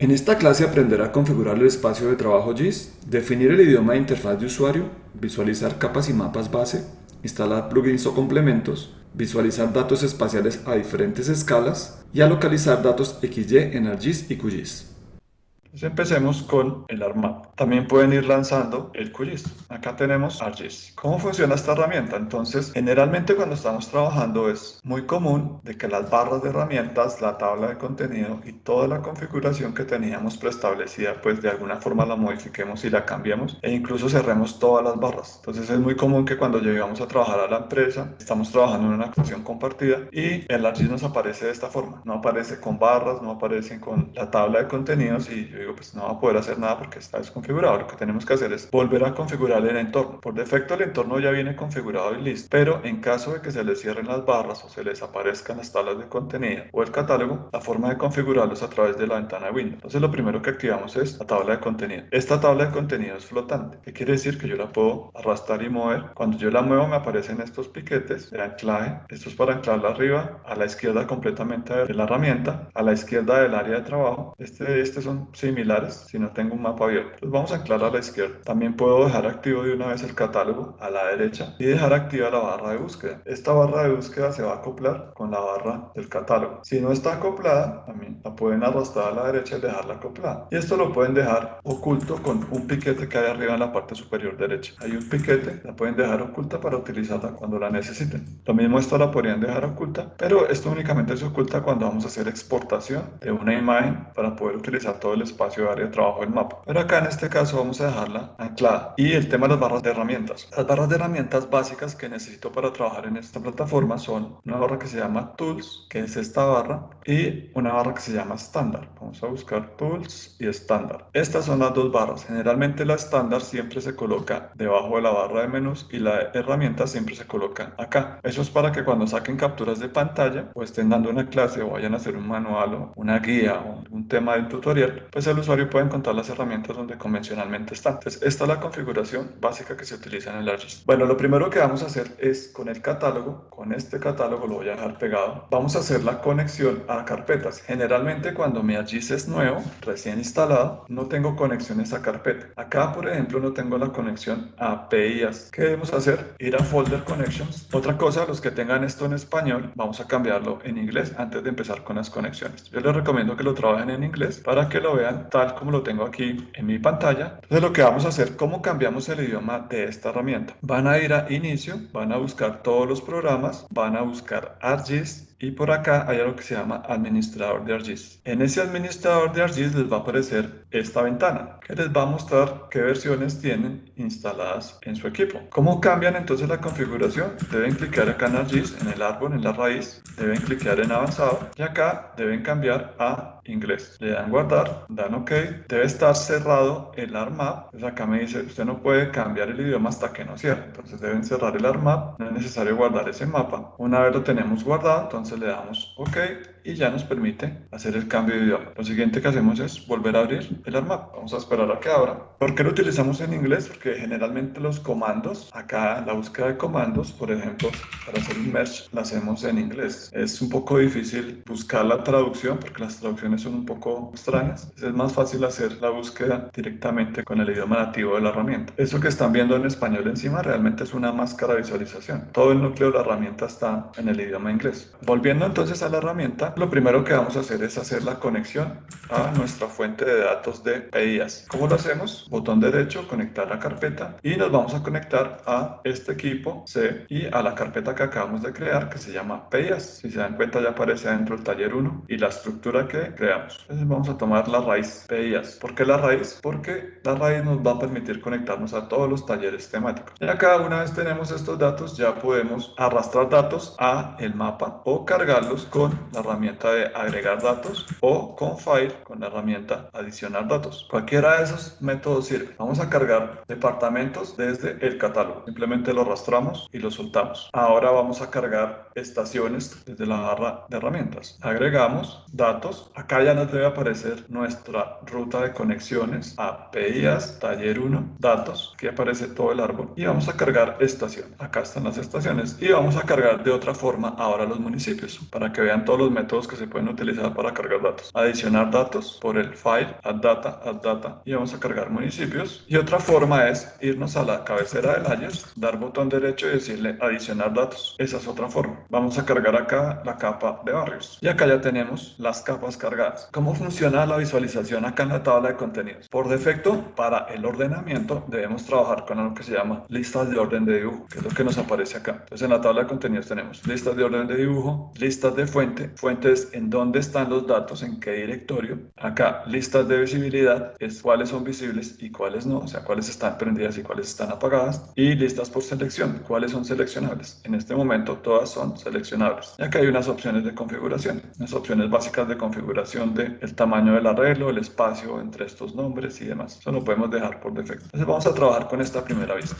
En esta clase aprenderá a configurar el espacio de trabajo GIS, definir el idioma de interfaz de usuario, visualizar capas y mapas base, instalar plugins o complementos, visualizar datos espaciales a diferentes escalas y a localizar datos XY en ArcGIS y QGIS. Entonces empecemos con el ArcMap. También pueden ir lanzando el QGIS. Acá tenemos ArcGIS. ¿Cómo funciona esta herramienta? Entonces, generalmente cuando estamos trabajando es muy común de que las barras de herramientas, la tabla de contenido y toda la configuración que teníamos preestablecida, pues de alguna forma la modifiquemos y la cambiemos e incluso cerremos todas las barras. Entonces es muy común que cuando llegamos a trabajar a la empresa, estamos trabajando en una actuación compartida y el ArcGIS nos aparece de esta forma. No aparece con barras, no aparece con la tabla de contenidos y digo, pues no va a poder hacer nada porque está desconfigurado. Lo que tenemos que hacer es volver a configurar el entorno. Por defecto el entorno ya viene configurado y listo, pero en caso de que se les cierren las barras o se les aparezcan las tablas de contenido o el catálogo, la forma de configurarlos a través de la ventana de Windows. Entonces lo primero que activamos es la tabla de contenido. Esta tabla de contenido es flotante. ¿Qué quiere decir? Que yo la puedo arrastrar y mover. Cuando yo la muevo me aparecen estos piquetes de anclaje. Esto es para anclarla arriba, a la izquierda completamente de la herramienta, a la izquierda del área de trabajo. Este son similares si no tengo un mapa abierto. Entonces vamos a anclar a la izquierda. También puedo dejar activo de una vez el catálogo a la derecha y dejar activa la barra de búsqueda. Esta barra de búsqueda se va a acoplar con la barra del catálogo. Si no está acoplada, también la pueden arrastrar a la derecha y dejarla acoplada. Y esto lo pueden dejar oculto con un piquete que hay arriba en la parte superior derecha. Hay un piquete, la pueden dejar oculta para utilizarla cuando la necesiten. Lo mismo esta la podrían dejar oculta, pero esto únicamente se oculta cuando vamos a hacer exportación de una imagen para poder utilizar todo el espacio de área de trabajo del mapa. Pero acá en este caso vamos a dejarla anclada. Y el tema de las barras de herramientas. Las barras de herramientas básicas que necesito para trabajar en esta plataforma son una barra que se llama Tools, que es esta barra, y una barra que se llama Standard. Vamos a buscar Tools y Standard. Estas son las dos barras. Generalmente la Standard siempre se coloca debajo de la barra de menús y la herramienta siempre se coloca acá. Eso es para que cuando saquen capturas de pantalla o estén dando una clase o vayan a hacer un manual o una guía o un tema del tutorial, pues el usuario puede encontrar las herramientas donde convencionalmente están. Entonces, esta es la configuración básica que se utiliza en el ArcGIS. Bueno, lo primero que vamos a hacer es con el catálogo, con este catálogo lo voy a dejar pegado, vamos a hacer la conexión a carpetas. Generalmente cuando mi ArcGIS es nuevo, recién instalado, no tengo conexiones a carpeta. Acá, por ejemplo, no tengo la conexión a APIs. ¿Qué debemos hacer? Ir a Folder Connections. Otra cosa, los que tengan esto en español, vamos a cambiarlo en inglés antes de empezar con las conexiones. Yo les recomiendo que lo trabajen en inglés para que lo vean tal como lo tengo aquí en mi pantalla. Entonces lo que vamos a hacer, ¿cómo cambiamos el idioma de esta herramienta? Van a ir a Inicio, van a buscar todos los programas, van a buscar ArcGIS, y por acá hay algo que se llama administrador de ArcGIS. En ese administrador de ArcGIS les va a aparecer esta ventana que les va a mostrar qué versiones tienen instaladas en su equipo. ¿Cómo cambian entonces la configuración? Deben clicar acá en ArcGIS, en el árbol, en la raíz, deben clicar en avanzado y acá deben cambiar a inglés. Le dan guardar, dan OK, debe estar cerrado el ArcMap. Pues acá me dice, usted no puede cambiar el idioma hasta que no cierre. Entonces deben cerrar el ArcMap, no es necesario guardar ese mapa. Una vez lo tenemos guardado, entonces le damos OK y ya nos permite hacer el cambio de idioma. Lo siguiente que hacemos es volver a abrir el ArcMap. Vamos a esperar a que abra. ¿Por qué lo utilizamos en inglés? Porque generalmente los comandos, acá la búsqueda de comandos, por ejemplo, para hacer un merge, la hacemos en inglés. Es un poco difícil buscar la traducción porque las traducciones son un poco extrañas. Es más fácil hacer la búsqueda directamente con el idioma nativo de la herramienta. Eso que están viendo en español encima realmente es una máscara de visualización. Todo el núcleo de la herramienta está en el idioma inglés. Volviendo entonces a la herramienta, lo primero que vamos a hacer es hacer la conexión a nuestra fuente de datos de PIAs. ¿Cómo lo hacemos? Botón derecho, conectar la carpeta y nos vamos a conectar a este equipo C y a la carpeta que acabamos de crear que se llama PIAs. Si se dan cuenta ya aparece adentro el taller 1 y la estructura que creamos. Entonces vamos a tomar la raíz PIAs. ¿Por qué la raíz? Porque la raíz nos va a permitir conectarnos a todos los talleres temáticos. Y acá una vez tenemos estos datos ya podemos arrastrar datos a el mapa o cargarlos con la herramienta de agregar datos o con File con la herramienta adicionar datos. Cualquiera de esos métodos sirve. Vamos a cargar departamentos desde el catálogo. Simplemente lo arrastramos y lo soltamos. Ahora vamos a cargar estaciones desde la barra de herramientas. Agregamos datos. Acá ya nos debe aparecer nuestra ruta de conexiones, APIs, taller 1, datos. Aquí aparece todo el árbol y vamos a cargar estación. Acá están las estaciones y vamos a cargar de otra forma ahora los municipios para que vean todos los métodos que se pueden utilizar para cargar datos. Adicionar datos por el file, add data y vamos a cargar municipios. Y otra forma es irnos a la cabecera del Ajax, dar botón derecho y decirle adicionar datos. Esa es otra forma. Vamos a cargar acá la capa de barrios y acá ya tenemos las capas cargadas. ¿Cómo funciona la visualización acá en la tabla de contenidos? Por defecto, para el ordenamiento debemos trabajar con algo que se llama listas de orden de dibujo, que es lo que nos aparece acá. Entonces en la tabla de contenidos tenemos listas de orden de dibujo, listas de fuente, fuentes en dónde están los datos, en qué directorio. Acá listas de visibilidad, es cuáles son visibles y cuáles no, o sea, cuáles están prendidas y cuáles están apagadas. Y listas por selección, cuáles son seleccionables. En este momento todas son seleccionables. Y acá hay unas opciones de configuración, unas opciones básicas de configuración del tamaño del arreglo, el espacio entre estos nombres y demás. Eso lo podemos dejar por defecto. Entonces vamos a trabajar con esta primera vista.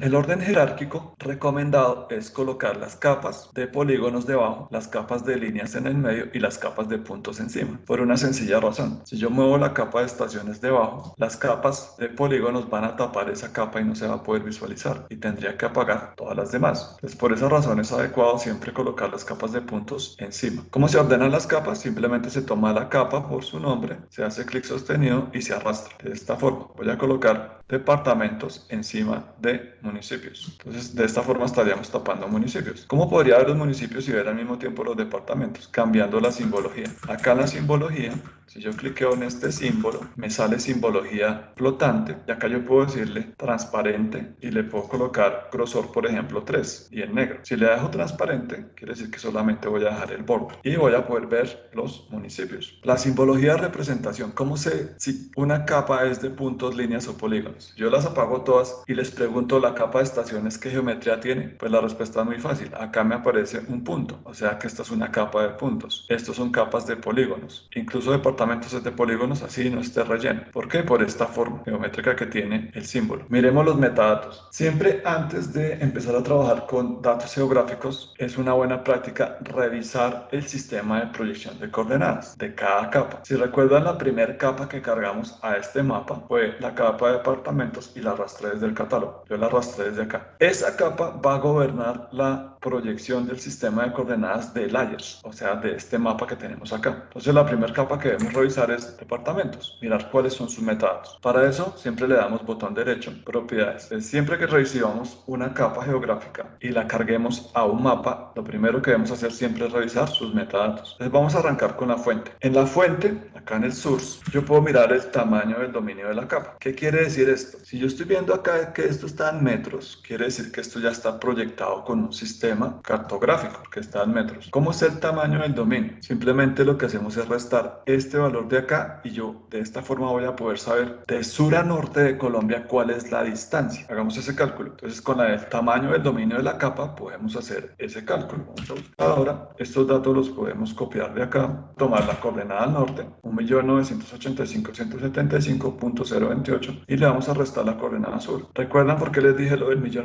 El orden jerárquico recomendado es colocar las capas de polígonos debajo, las capas de líneas en el medio y las capas de puntos encima, por una sencilla razón. Si yo muevo la capa de estaciones debajo, las capas de polígonos van a tapar esa capa y no se va a poder visualizar y tendría que apagar todas las demás. Entonces, por esa razón es adecuado siempre colocar las capas de puntos encima. ¿Cómo se ordenan las capas? Simplemente se toma la capa por su nombre, se hace clic sostenido y se arrastra. De esta forma voy a colocar departamentos encima de municipios. Entonces, de esta forma estaríamos tapando municipios. ¿Cómo podría ver los municipios y ver al mismo tiempo los departamentos? Cambiando la simbología. Acá en la simbología, si yo cliqueo en este símbolo, me sale simbología flotante y acá yo puedo decirle transparente y le puedo colocar grosor, por ejemplo, 3 y en negro. Si le dejo transparente, quiere decir que solamente voy a dejar el borde y voy a poder ver los municipios. La simbología de representación, ¿cómo sé si una capa es de puntos, líneas o polígonos? Yo las apago todas y les pregunto la capa de estaciones qué geometría tiene. Pues la respuesta es muy fácil. Acá me aparece un punto, o sea que esta es una capa de puntos. Estos son capas de polígonos. Incluso departamentos es de polígonos, así no esté relleno. ¿Por qué? Por esta forma geométrica que tiene el símbolo. Miremos los metadatos. Siempre antes de empezar a trabajar con datos geográficos, es una buena práctica revisar el sistema de proyección de coordenadas de cada capa. Si recuerdan, la primera capa que cargamos a este mapa fue la capa de departamentos y la arrastré desde el catálogo. Yo la arrastré desde acá. Esa capa va a gobernar la proyección del sistema de coordenadas del Ajax, o sea, de este mapa que tenemos acá. Entonces, la primera capa que debemos revisar es departamentos, mirar cuáles son sus metadatos. Para eso, siempre le damos botón derecho, propiedades. Entonces, siempre que recibamos una capa geográfica y la carguemos a un mapa, lo primero que debemos hacer siempre es revisar sus metadatos. Entonces, vamos a arrancar con la fuente. En la fuente, acá en el source, yo puedo mirar el tamaño del dominio de la capa. ¿Qué quiere decir esto? Si yo estoy viendo acá que esto está en metros, quiere decir que esto ya está proyectado con un sistema cartográfico que está en metros. ¿Cómo es el tamaño del dominio? Simplemente lo que hacemos es restar este valor de acá y yo de esta forma voy a poder saber de sur a norte de Colombia cuál es la distancia. Hagamos ese cálculo. Entonces, con el tamaño del dominio de la capa podemos hacer ese cálculo. Vamos a buscar ahora. Estos datos los podemos copiar de acá, tomar la coordenada al norte, 1.985.175.028 y le vamos a restar la coordenada sur. ¿Recuerdan por qué les dije lo del millón?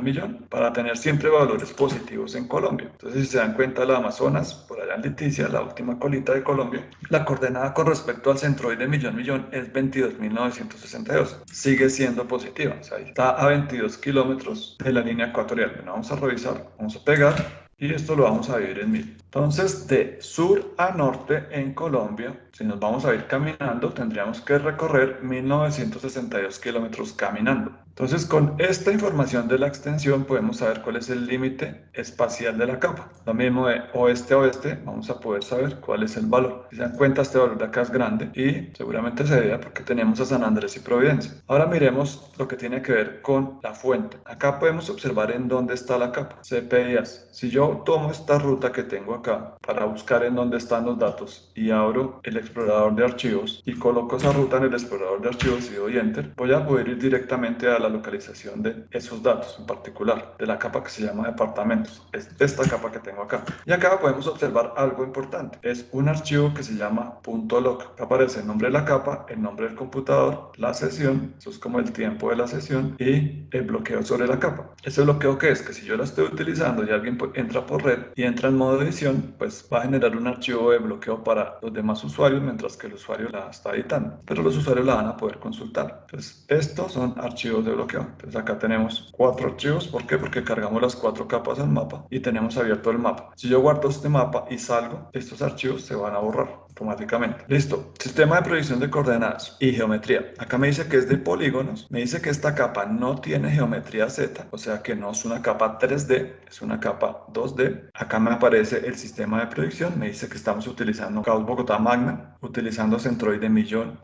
Para tener siempre valores positivos en Colombia. Entonces, si se dan cuenta, la Amazonas, por allá en Leticia, la última colita de Colombia, la coordenada con respecto al centroide millón es 22.962. Sigue siendo positiva, o sea, está a 22 kilómetros de la línea ecuatorial. Bueno, vamos a revisar, vamos a pegar y esto lo vamos a dividir en 1000. Entonces, de sur a norte en Colombia, si nos vamos a ir caminando, tendríamos que recorrer 1962 kilómetros caminando. Entonces, con esta información de la extensión podemos saber cuál es el límite espacial de la capa. Lo mismo de oeste a oeste, vamos a poder saber cuál es el valor. Si se dan cuenta, este valor de acá es grande y seguramente se debe porque tenemos a San Andrés y Providencia. Ahora miremos lo que tiene que ver con la fuente. Acá podemos observar en dónde está la capa. CPIs. Si yo tomo esta ruta que tengo acá para buscar en dónde están los datos y abro el explorador de archivos y coloco esa ruta en el explorador de archivos y doy enter, voy a poder ir directamente a la localización de esos datos en particular, de la capa que se llama departamentos. Es esta capa que tengo acá. Y acá podemos observar algo importante. Es un archivo que se llama .log. Acá aparece el nombre de la capa, el nombre del computador, la sesión, eso es como el tiempo de la sesión, y el bloqueo sobre la capa. ¿Ese bloqueo qué es? Que si yo la estoy utilizando y alguien entra por red y entra en modo edición, pues va a generar un archivo de bloqueo para los demás usuarios mientras que el usuario la está editando. Pero los usuarios la van a poder consultar. Entonces, estos son archivos de bloqueo. Entonces, acá tenemos 4 archivos. ¿Por qué? Porque cargamos las 4 capas al mapa y tenemos abierto el mapa. Si yo guardo este mapa y salgo, estos archivos se van a borrar automáticamente. Listo. Sistema de proyección de coordenadas y geometría. Acá me dice que es de polígonos. Me dice que esta capa no tiene geometría Z, o sea que no es una capa 3D, es una capa 2D. Acá me aparece el sistema de proyección. Me dice que estamos utilizando Gauss Bogotá Magna, utilizando centroide millón,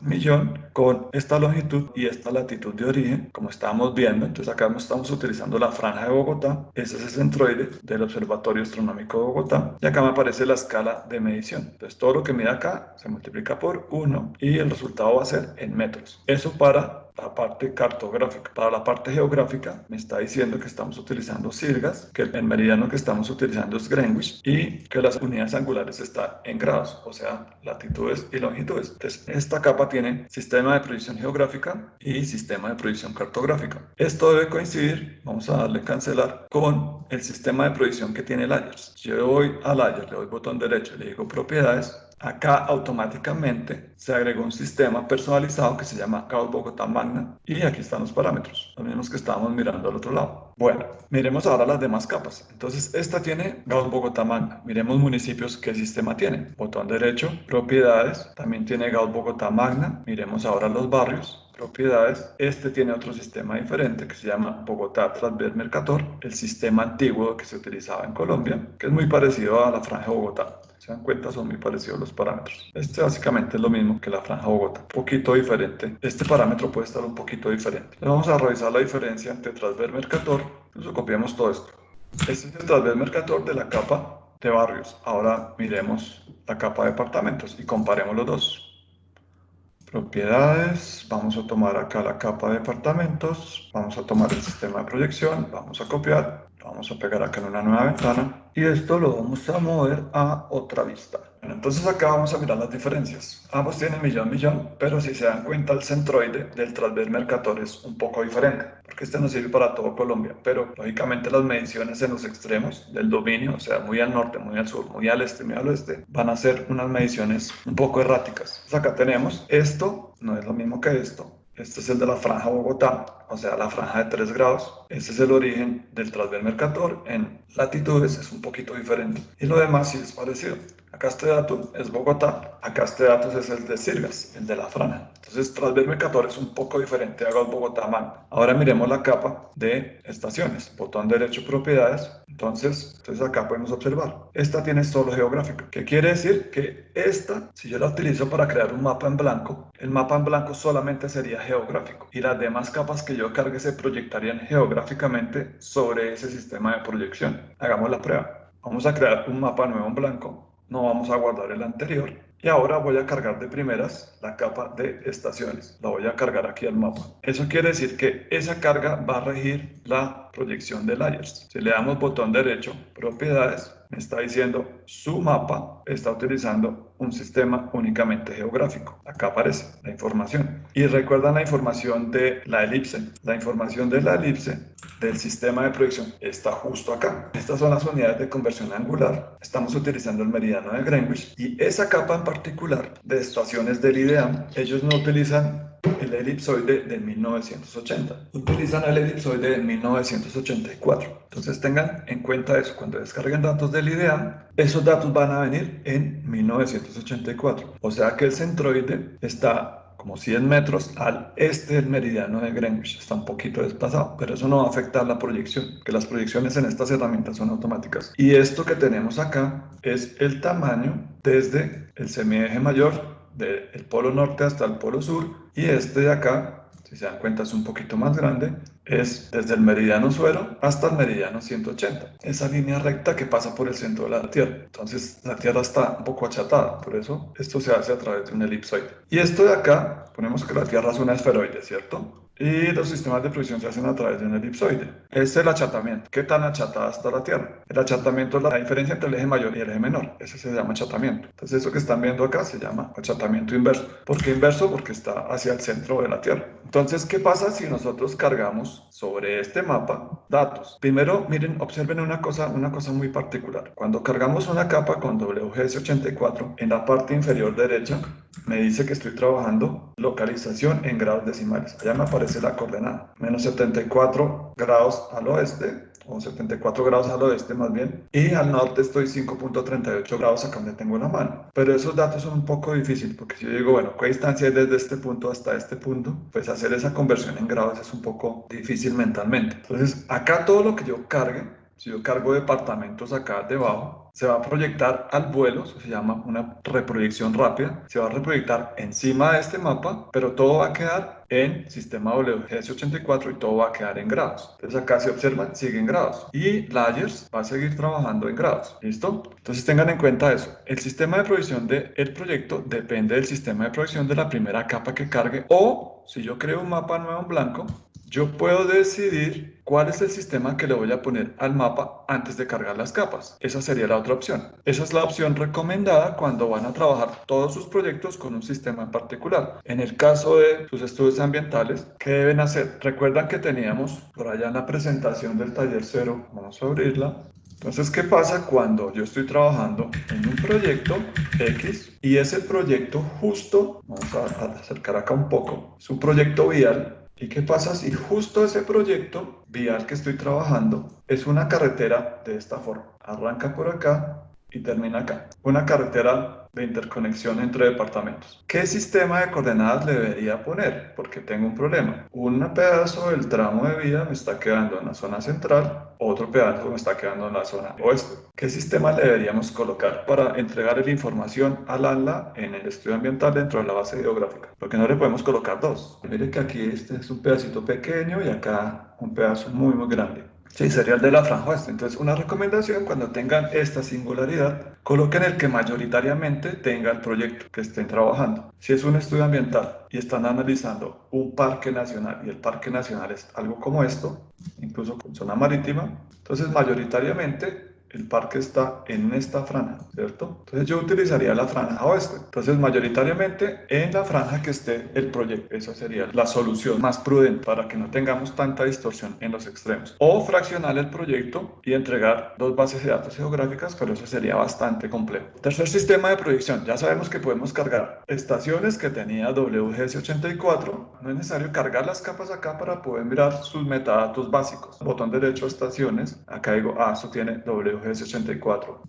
con esta longitud y esta latitud de origen, como estábamos viendo. Entonces acá estamos utilizando la franja de Bogotá. Ese es el centroide del Observatorio Astronómico de Bogotá. Y acá me aparece la escala de medición. Entonces todo lo que mide acá se multiplica por 1 y el resultado va a ser en metros. Eso para la parte cartográfica. Para la parte geográfica me está diciendo que estamos utilizando sirgas, que el meridiano que estamos utilizando es Greenwich y que las unidades angulares están en grados, o sea, latitudes y longitudes. Entonces, esta capa tiene sistema de proyección geográfica y sistema de proyección cartográfica. Esto debe coincidir, vamos a darle cancelar, con el sistema de proyección que tiene el Ayers. Si yo voy al Ayers, le doy botón derecho y le digo propiedades, acá automáticamente se agregó un sistema personalizado que se llama Gauss Bogotá Magna y aquí están los parámetros, los mismos que estábamos mirando al otro lado. Bueno, miremos ahora las demás capas. Entonces esta tiene Gauss Bogotá Magna. Miremos municipios, ¿qué sistema tiene? Botón derecho, propiedades, también tiene Gauss Bogotá Magna. Miremos ahora los barrios. Propiedades, este tiene otro sistema diferente que se llama Bogotá Transver Mercator, el sistema antiguo que se utilizaba en Colombia, que es muy parecido a la franja de Bogotá. Se dan cuenta, son muy parecidos los parámetros. Este básicamente es lo mismo que la franja Bogotá, un poquito diferente. Este parámetro puede estar un poquito diferente. Vamos a revisar la diferencia entre Transver Mercator. Entonces copiamos todo esto. Este es el Transver Mercator de la capa de barrios. Ahora miremos la capa de departamentos y comparemos los dos. Propiedades, vamos a tomar acá la capa de departamentos, vamos a tomar el sistema de proyección, vamos a copiar, lo vamos a pegar acá en una nueva ventana y esto lo vamos a mover a otra vista. Bueno, entonces acá vamos a mirar las diferencias. Ambos tienen millón, pero si se dan cuenta el centroide del Transver Mercator es un poco diferente, porque este no sirve para todo Colombia, pero lógicamente las mediciones en los extremos del dominio, o sea, muy al norte, muy al sur, muy al este, muy al oeste, van a ser unas mediciones un poco erráticas. Entonces acá tenemos esto, no es lo mismo que esto. Este es el de la franja Bogotá, o sea, la franja de 3 grados. Este es el origen del Transver Mercator. En latitudes es un poquito diferente. Y lo demás sí es parecido. Acá este dato es Bogotá, acá este dato es el de Sirgas, el de la franja. Entonces, Transver Mercator es un poco diferente a Gauss Bogotá Magna. Ahora miremos la capa de estaciones. Botón derecho, propiedades. Entonces acá podemos observar. Esta tiene solo geográfico. ¿Qué quiere decir? Que esta, si yo la utilizo para crear un mapa en blanco, el mapa en blanco solamente sería geográfico. Y las demás capas que yo cargue se proyectarían geográficamente sobre ese sistema de proyección. Hagamos la prueba. Vamos a crear un mapa nuevo en blanco. No vamos a guardar el anterior y ahora voy a cargar de primeras la capa de estaciones, la voy a cargar aquí al mapa. Eso quiere decir que esa carga va a regir la proyección del Ayers. Si le damos botón derecho, propiedades, me está diciendo su mapa está utilizando un sistema únicamente geográfico. Acá aparece la información. Y recuerdan la información de la elipse. La información de la elipse del sistema de proyección está justo acá. Estas son las unidades de conversión angular. Estamos utilizando el meridiano de Greenwich y esa capa en particular de estaciones del IDEAM, ellos no utilizan el elipsoide de 1980, utilizan el elipsoide de 1984. Entonces tengan en cuenta eso, cuando descarguen datos del IDEAM, esos datos van a venir en 1984. O sea que el centroide está como 100 metros al este del meridiano de Greenwich. Está un poquito desplazado, pero eso no va a afectar la proyección, que las proyecciones en estas herramientas son automáticas. Y esto que tenemos acá es el tamaño desde el semieje mayor del polo norte hasta el polo sur, y este de acá, si se dan cuenta, es un poquito más grande, es desde el meridiano suero hasta el meridiano 180, esa línea recta que pasa por el centro de la Tierra. Entonces la Tierra está un poco achatada, por eso esto se hace a través de un elipsoide. Y esto de acá, ponemos que la Tierra es una esferoide, ¿cierto? Y los sistemas de provisión se hacen a través de un elipsoide. Este es el achatamiento. ¿Qué tan achatada está la Tierra? El achatamiento es la diferencia entre el eje mayor y el eje menor. Ese se llama achatamiento. Entonces eso que están viendo acá se llama achatamiento inverso. ¿Por qué inverso? Porque está hacia el centro de la Tierra. Entonces, ¿qué pasa si nosotros cargamos sobre este mapa datos? Primero, miren, observen una cosa muy particular. Cuando cargamos una capa con WGS84, en la parte inferior derecha me dice que estoy trabajando localización en grados decimales. Allá me aparece la coordenada, menos 74 grados al oeste, o 74 grados al oeste más bien, y al norte estoy 5.38 grados acá donde tengo la mano. Pero esos datos son un poco difíciles, porque si yo digo, bueno, ¿qué distancia es desde este punto hasta este punto? Pues hacer esa conversión en grados es un poco difícil mentalmente. Entonces, acá todo lo que yo cargue, si yo cargo departamentos acá debajo, se va a proyectar al vuelo, eso se llama una reproyección rápida, se va a reproyectar encima de este mapa, pero todo va a quedar en sistema WGS84 y todo va a quedar en grados. Entonces acá se observan, sigue en grados. Y Layers va a seguir trabajando en grados. ¿Listo? Entonces tengan en cuenta eso. El sistema de provisión del proyecto depende del sistema de provisión de la primera capa que cargue, o si yo creo un mapa nuevo en blanco, yo puedo decidir cuál es el sistema que le voy a poner al mapa antes de cargar las capas. Esa sería la otra opción. Esa es la opción recomendada cuando van a trabajar todos sus proyectos con un sistema en particular. En el caso de sus estudios ambientales, ¿qué deben hacer? Recuerdan que teníamos por allá en la presentación del taller 0, vamos a abrirla. Entonces, ¿qué pasa cuando yo estoy trabajando en un proyecto X y ese proyecto justo, vamos a acercar acá un poco, es un proyecto vial? ¿Y qué pasa si justo ese proyecto vial que estoy trabajando es una carretera de esta forma? Arranca por acá y termina acá. Una carretera de interconexión entre departamentos. ¿Qué sistema de coordenadas le debería poner? Porque tengo un problema. Un pedazo del tramo de vía me está quedando en la zona central, otro pedazo me está quedando en la zona oeste. ¿Qué sistema le deberíamos colocar para entregar la información al ANLA en el estudio ambiental dentro de la base hidrográfica? Porque no le podemos colocar dos. Mire que aquí este es un pedacito pequeño y acá un pedazo muy grande. Sí, sería el de la franja oeste. Entonces, una recomendación cuando tengan esta singularidad, coloquen el que mayoritariamente tenga el proyecto que estén trabajando. Si es un estudio ambiental y están analizando un parque nacional y el parque nacional es algo como esto, incluso con zona marítima, entonces mayoritariamente el parque está en esta franja, ¿cierto? Entonces yo utilizaría la franja oeste. Entonces mayoritariamente en la franja que esté el proyecto. Esa sería la solución más prudente para que no tengamos tanta distorsión en los extremos. O fraccionar el proyecto y entregar dos bases de datos geográficas, pero eso sería bastante complejo. Tercer sistema de proyección. Ya sabemos que podemos cargar estaciones que tenía WGS84. No es necesario cargar las capas acá para poder mirar sus metadatos básicos. Botón derecho, estaciones. Acá digo, esto tiene WGS84.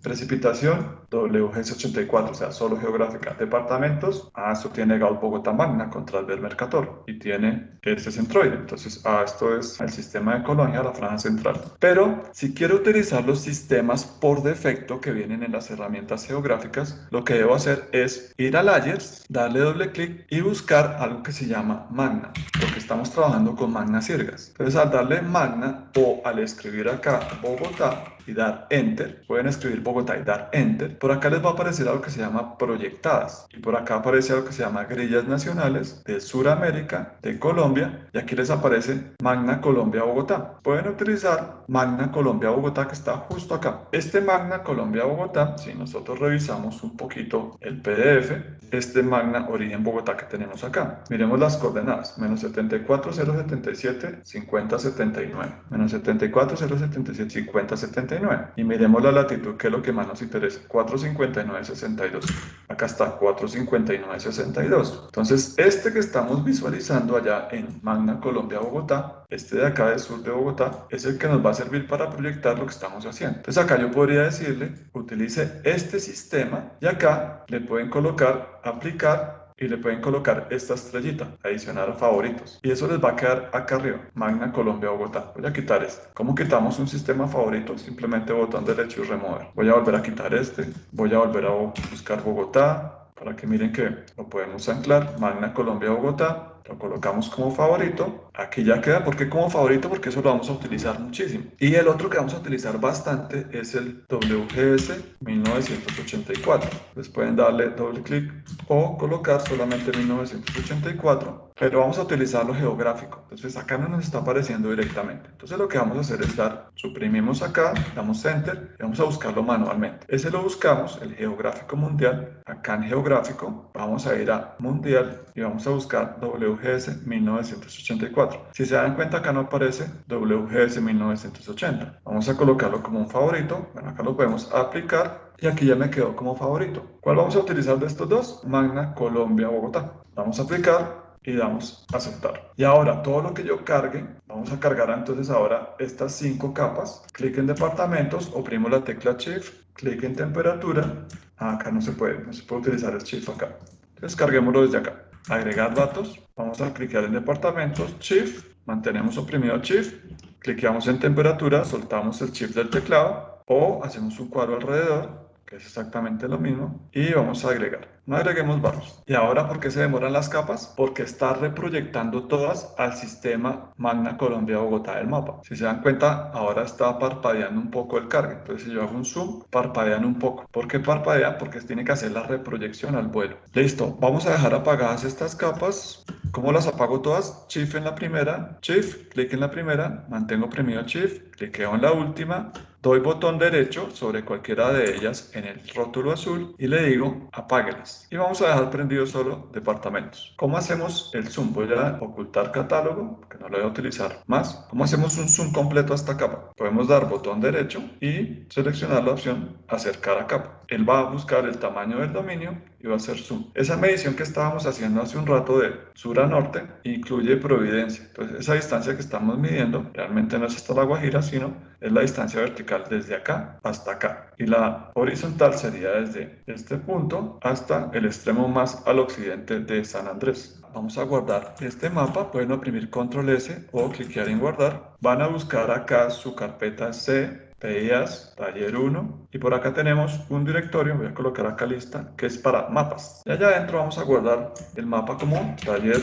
Precipitación, WGS84, o sea, solo geográfica. Departamentos, esto tiene Gaut Bogotá Magna contra Albert Mercator y tiene este centroide. Entonces, esto es el sistema de Colonia, la franja central. Pero si quiero utilizar los sistemas por defecto que vienen en las herramientas geográficas, lo que debo hacer es ir a Layers, darle doble clic y buscar algo que se llama Magna, porque estamos trabajando con Magna Sirgas. Entonces, al darle Magna o al escribir acá Bogotá y dar Enter, pueden escribir Bogotá y dar Enter, por acá les va a aparecer algo que se llama proyectadas y por acá aparece algo que se llama grillas nacionales de Sudamérica, de Colombia, y aquí les aparece Magna Colombia Bogotá. Pueden utilizar Magna Colombia Bogotá que está justo acá. Este Magna Colombia Bogotá, si nosotros revisamos un poquito el PDF, este Magna Origen Bogotá que tenemos acá, miremos las coordenadas, menos 74,077, 50,79, menos 74,077, 50,79, y miremos la latitud que es lo que más nos interesa, 459,62. Acá está 459,62. Entonces este que estamos visualizando allá en Magna Colombia Bogotá, este de acá del sur de Bogotá, es el que nos va a servir para proyectar lo que estamos haciendo. Entonces acá yo podría decirle, utilice este sistema y acá le pueden colocar, aplicar, y le pueden colocar esta estrellita, adicionar a favoritos. Y eso les va a quedar acá arriba, Magna Colombia Bogotá. Voy a quitar este. ¿Cómo quitamos un sistema favorito? Simplemente botón derecho y remover. Voy a volver a quitar este. Voy a volver a buscar Bogotá, para que miren que lo podemos anclar. Magna Colombia Bogotá. lo colocamos como favorito. Aquí ya queda. ¿Por qué como favorito? Porque eso lo vamos a utilizar muchísimo. Y el otro que vamos a utilizar bastante es el WGS 1984. Entonces pueden darle doble clic o colocar solamente 1984, pero vamos a utilizarlo geográfico. Entonces acá no nos está apareciendo directamente. Entonces lo que vamos a hacer es suprimimos acá, damos Enter y vamos a buscarlo manualmente. Ese lo buscamos, el geográfico mundial. Acá en geográfico vamos a ir a mundial y vamos a buscar WGS 1984. Si se dan cuenta, acá no aparece WGS 1980. Vamos a colocarlo como un favorito. Bueno, acá lo podemos aplicar y aquí ya me quedó como favorito. ¿Cuál vamos a utilizar de estos dos? Magna Colombia Bogotá. Vamos a aplicar y damos a aceptar. Y ahora todo lo que yo cargue, vamos a cargar entonces ahora estas 5 capas. Clic en departamentos, oprimo la tecla Shift, clic en temperatura. Acá no se puede utilizar el Shift acá. Entonces carguémoslo desde acá. Agregar datos, vamos a clicar en departamentos, Shift, mantenemos oprimido Shift, cliqueamos en temperatura, soltamos el Shift del teclado o hacemos un cuadro alrededor, que es exactamente lo mismo, y vamos a agregar. No agreguemos barros. ¿Y ahora por qué se demoran las capas? Porque está reproyectando todas al sistema Magna Colombia Bogotá del mapa. Si se dan cuenta, ahora está parpadeando un poco el cargue. Entonces si yo hago un zoom, parpadean un poco. ¿Por qué parpadea? Porque tiene que hacer la reproyección al vuelo. Listo, vamos a dejar apagadas estas capas. ¿Cómo las apago todas? Shift en la primera, Shift, clic en la primera, mantengo oprimido Shift, cliqueo en la última, doy botón derecho sobre cualquiera de ellas en el rótulo azul y le digo apáguelas. Y vamos a dejar prendido solo departamentos. ¿Cómo hacemos el zoom? Voy a ocultar catálogo, que no lo voy a utilizar más. ¿Cómo hacemos un zoom completo a esta capa? Podemos dar botón derecho y seleccionar la opción acercar a capa. Él va a buscar el tamaño del dominio y va a hacer zoom. Esa medición que estábamos haciendo hace un rato de sur a norte incluye Providencia. Entonces esa distancia que estamos midiendo realmente no es hasta La Guajira, sino es la distancia vertical desde acá hasta acá. Y la horizontal sería desde este punto hasta el extremo más al occidente de San Andrés. Vamos a guardar este mapa, pueden oprimir Control S o cliquear en guardar. Van a buscar acá su carpeta C, PIAs, taller 1, y por acá tenemos un directorio, voy a colocar acá lista, que es para mapas. Y allá adentro vamos a guardar el mapa como taller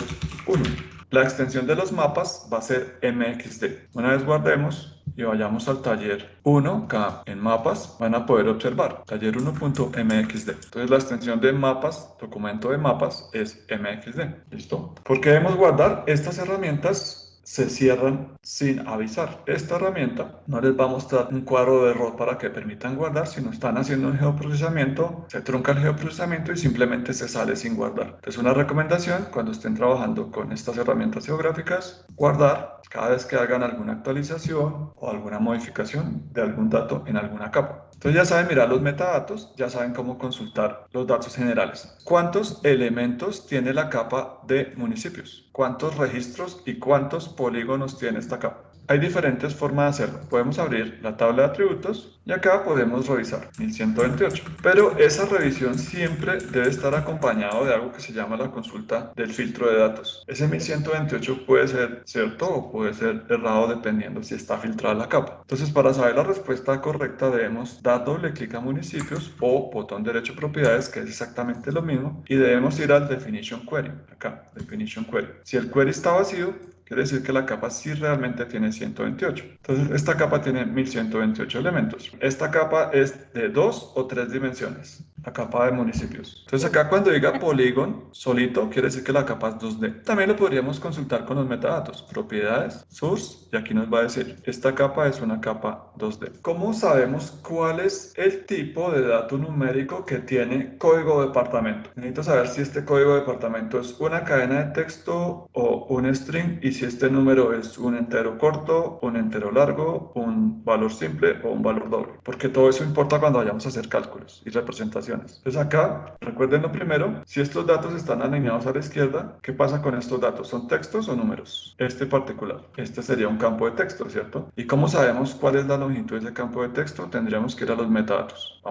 1. La extensión de los mapas va a ser MXD. Una vez guardemos y vayamos al taller 1, acá en mapas, van a poder observar taller 1.mxd. Entonces la extensión de mapas, documento de mapas, es MXD. ¿Listo? ¿Por qué debemos guardar estas herramientas? Se cierran sin avisar. Esta herramienta no les va a mostrar un cuadro de error para que permitan guardar, sino están haciendo un geoprocesamiento, se trunca el geoprocesamiento y simplemente se sale sin guardar. Entonces una recomendación cuando estén trabajando con estas herramientas geográficas, guardar cada vez que hagan alguna actualización o alguna modificación de algún dato en alguna capa. Entonces ya saben mirar los metadatos, ya saben cómo consultar los datos generales. ¿Cuántos elementos tiene la capa de municipios? ¿Cuántos registros y cuántos polígonos tiene esta capa? Hay diferentes formas de hacerlo. Podemos abrir la tabla de atributos y acá podemos revisar 1128. Pero esa revisión siempre debe estar acompañado de algo que se llama la consulta del filtro de datos. Ese 1128 puede ser cierto o puede ser errado dependiendo si está filtrada la capa. Entonces, para saber la respuesta correcta debemos dar doble clic a municipios o botón derecho propiedades, que es exactamente lo mismo, y debemos ir al definition query. Acá, definition query. Si el query está vacío, quiere decir que la capa sí realmente tiene 128. Entonces, esta capa tiene 1128 elementos. Esta capa es de 2 o 3 dimensiones, la capa de municipios. Entonces, acá cuando diga polígono solito, quiere decir que la capa es 2D. También lo podríamos consultar con los metadatos, propiedades, source, y aquí nos va a decir, esta capa es una capa 2D. ¿Cómo sabemos cuál es el tipo de dato numérico que tiene código departamento? Necesito saber si este código departamento es una cadena de texto o un string, y si este número es un entero corto, un entero largo, un valor simple o un valor doble, porque todo eso importa cuando vayamos a hacer cálculos y representaciones. Entonces acá, recuerden lo primero, si estos datos están alineados a la izquierda, ¿qué pasa con estos datos? ¿Son textos o números? Este particular, este sería un campo de texto, ¿cierto? ¿Y cómo sabemos cuál es la longitud de ese campo de texto? Tendríamos que ir a los metadatos.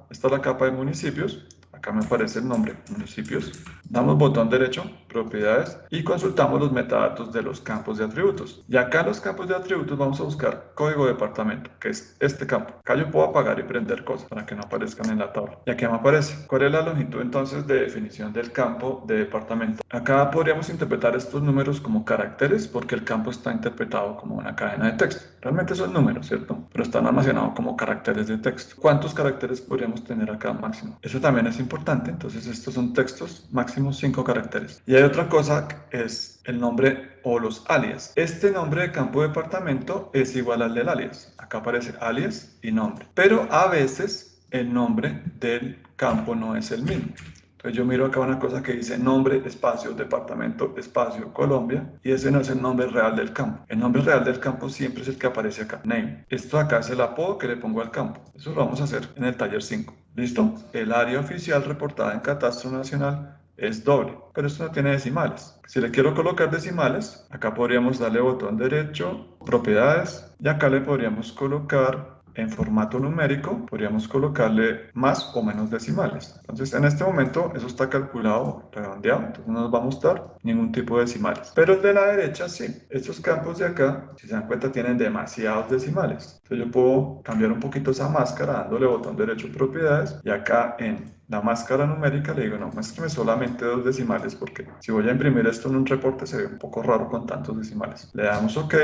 Esta es la capa de municipios. Acá me aparece el nombre, municipios. Damos botón derecho propiedades y consultamos los metadatos de los campos de atributos. Y acá en los campos de atributos vamos a buscar código de departamento, que es este campo. Acá yo puedo apagar y prender cosas para que no aparezcan en la tabla. Y aquí me aparece. ¿Cuál es la longitud entonces de definición del campo de departamento? Acá podríamos interpretar estos números como caracteres porque el campo está interpretado como una cadena de texto. Realmente son números, ¿cierto? Pero están almacenados como caracteres de texto. ¿Cuántos caracteres podríamos tener acá máximo? Eso también es importante. Entonces estos son textos máximo 5 caracteres. Y hay otra cosa que es el nombre o los alias. Este nombre de campo de departamento es igual al del alias. Acá aparece alias y nombre. Pero a veces el nombre del campo no es el mismo. Entonces yo miro acá una cosa que dice nombre, espacio, departamento, espacio, Colombia, y ese no es el nombre real del campo. El nombre real del campo siempre es el que aparece acá, name. Esto acá es el apodo que le pongo al campo. Eso lo vamos a hacer en el taller 5. ¿Listo? El área oficial reportada en Catastro Nacional es doble, pero esto no tiene decimales. Si le quiero colocar decimales, acá podríamos darle botón derecho, propiedades, y acá le podríamos colocar en formato numérico, podríamos colocarle más o menos decimales. Entonces, en este momento, eso está calculado, redondeado, entonces no nos va a mostrar ningún tipo de decimales. Pero el de la derecha, sí. Estos campos de acá, si se dan cuenta, tienen demasiados decimales. Entonces, yo puedo cambiar un poquito esa máscara dándole botón derecho, propiedades, y acá en la máscara numérica le digo, no, muéstrame solamente 2 decimales, porque si voy a imprimir esto en un reporte se ve un poco raro con tantos decimales. Le damos OK,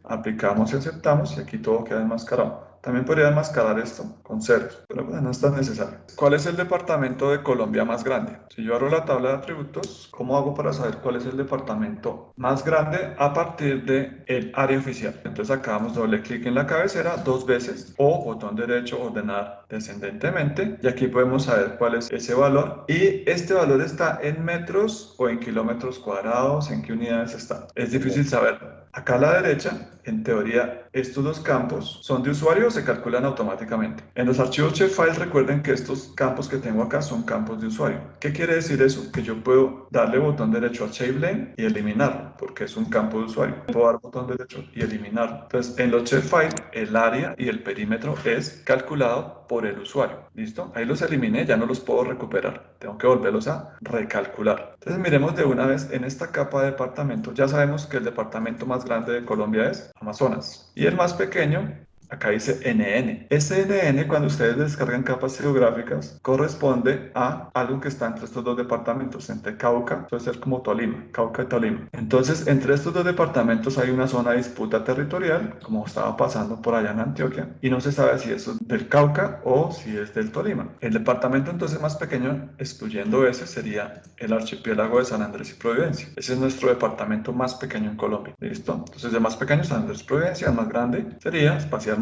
aplicamos y aceptamos, y aquí todo queda enmascarado. También podría enmascarar esto con ceros, pero bueno, no es tan necesario. ¿Cuál es el departamento de Colombia más grande? Si yo abro la tabla de atributos, ¿cómo hago para saber cuál es el departamento más grande a partir del área oficial? Entonces acá damos doble clic en la cabecera 2 veces o botón derecho ordenar descendentemente y aquí podemos saber cuál es ese valor y este valor está en metros o en kilómetros cuadrados, en qué unidades está. Es difícil saberlo. Acá a la derecha, en teoría, estos dos campos son de usuario o se calculan automáticamente. En los archivos Shapefile recuerden que estos campos que tengo acá son campos de usuario. ¿Qué quiere decir eso? Que yo puedo darle botón derecho a Shape y eliminarlo, porque es un campo de usuario. Puedo dar botón derecho y eliminarlo. Entonces, en los Shapefile, el área y el perímetro es calculado por el usuario. ¿Listo? Ahí los eliminé, ya no los puedo recuperar. Tengo que volverlos a recalcular. Entonces, miremos de una vez en esta capa de departamento. Ya sabemos que el departamento más grande de Colombia es Amazonas. Y el más pequeño, acá dice NN. Ese NN, cuando ustedes descargan capas geográficas, corresponde a algo que está entre estos dos departamentos, entre Cauca, puede ser como Tolima, Cauca y Tolima. Entonces, entre estos dos departamentos hay una zona de disputa territorial, como estaba pasando por allá en Antioquia, y no se sabe si eso es del Cauca o si es del Tolima. El departamento entonces más pequeño, excluyendo ese, sería el archipiélago de San Andrés y Providencia. Ese es nuestro departamento más pequeño en Colombia. ¿Listo? Entonces, el más pequeño es San Andrés y Providencia, el más grande sería espacialmente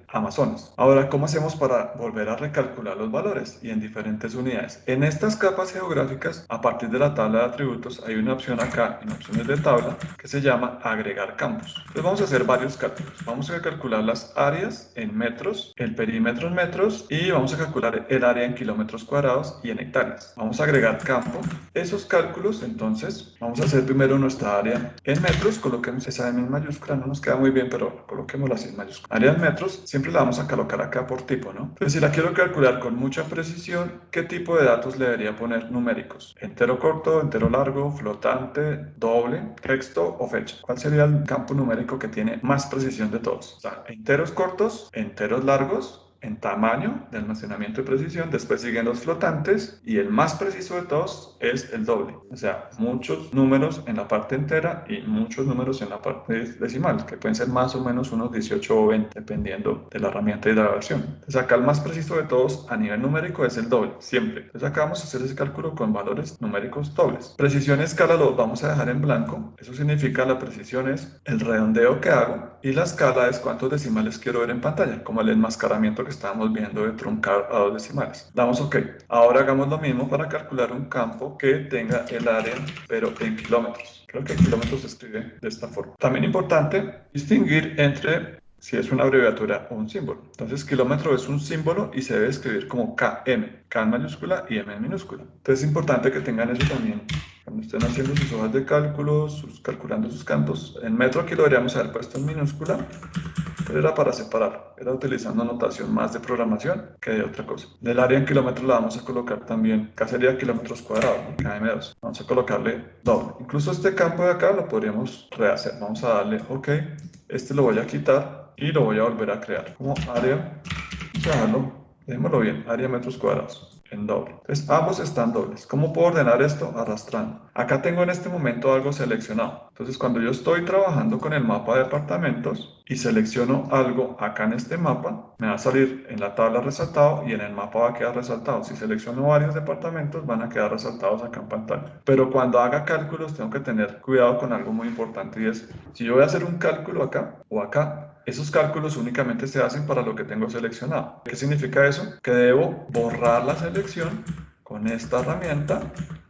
Amazonas. Ahora, ¿cómo hacemos para volver a recalcular los valores y en diferentes unidades? En estas capas geográficas, a partir de la tabla de atributos, hay una opción acá en opciones de tabla que se llama agregar campos. Entonces vamos a hacer varios cálculos. Vamos a calcular las áreas en metros, el perímetro en metros y vamos a calcular el área en kilómetros cuadrados y en hectáreas. Vamos a agregar campo. Esos cálculos, entonces, vamos a hacer primero nuestra área en metros. Coloquemos esa M en mayúscula, no nos queda muy bien, pero coloquémosla así en mayúscula. Área en metros, siempre la vamos a colocar acá por tipo, ¿no? Entonces, si la quiero calcular con mucha precisión, ¿qué tipo de datos le debería poner numéricos? Entero corto, entero largo, flotante, doble, texto o fecha. ¿Cuál sería el campo numérico que tiene más precisión de todos? O sea, enteros cortos, enteros largos, en tamaño de almacenamiento y precisión, después siguen los flotantes y el más preciso de todos es el doble, o sea, muchos números en la parte entera y muchos números en la parte decimal, que pueden ser más o menos unos 18 o 20, dependiendo de la herramienta y de la versión. Entonces acá el más preciso de todos a nivel numérico es el doble, siempre. Entonces acá vamos a hacer ese cálculo con valores numéricos dobles. Precisión escala lo vamos a dejar en blanco, eso significa la precisión es el redondeo que hago y la escala es cuántos decimales quiero ver en pantalla, como el enmascaramiento que estábamos viendo de truncar a 2 decimales. Damos OK. Ahora hagamos lo mismo para calcular un campo que tenga el área, pero en kilómetros. Creo que en kilómetros se escribe de esta forma. También importante distinguir entre si es una abreviatura o un símbolo. Entonces, kilómetro es un símbolo y se debe escribir como KM, K en mayúscula y M en minúscula. Entonces, es importante que tengan eso también Cuando estén haciendo sus hojas de cálculo, calculando sus campos, en metro aquí lo deberíamos haber puesto en minúscula, pero era para separar, era utilizando notación más de programación que de otra cosa. Del área en kilómetros la vamos a colocar también, acá sería kilómetros cuadrados, porque AM2. Vamos a colocarle doble. Incluso este campo de acá lo podríamos rehacer. Vamos a darle OK, este lo voy a quitar y lo voy a volver a crear como área, vamos a dejarlo, dejémoslo bien, área metros cuadrados en doble. Entonces ambos están dobles. ¿Cómo puedo ordenar esto? Arrastrando. Acá tengo en este momento algo seleccionado. Entonces cuando yo estoy trabajando con el mapa de departamentos y selecciono algo acá en este mapa, me va a salir en la tabla resaltado y en el mapa va a quedar resaltado. Si selecciono varios departamentos van a quedar resaltados acá en pantalla. Pero cuando haga cálculos tengo que tener cuidado con algo muy importante, y es, si yo voy a hacer un cálculo acá o acá, esos cálculos únicamente se hacen para lo que tengo seleccionado. ¿Qué significa eso? Que debo borrar la selección con esta herramienta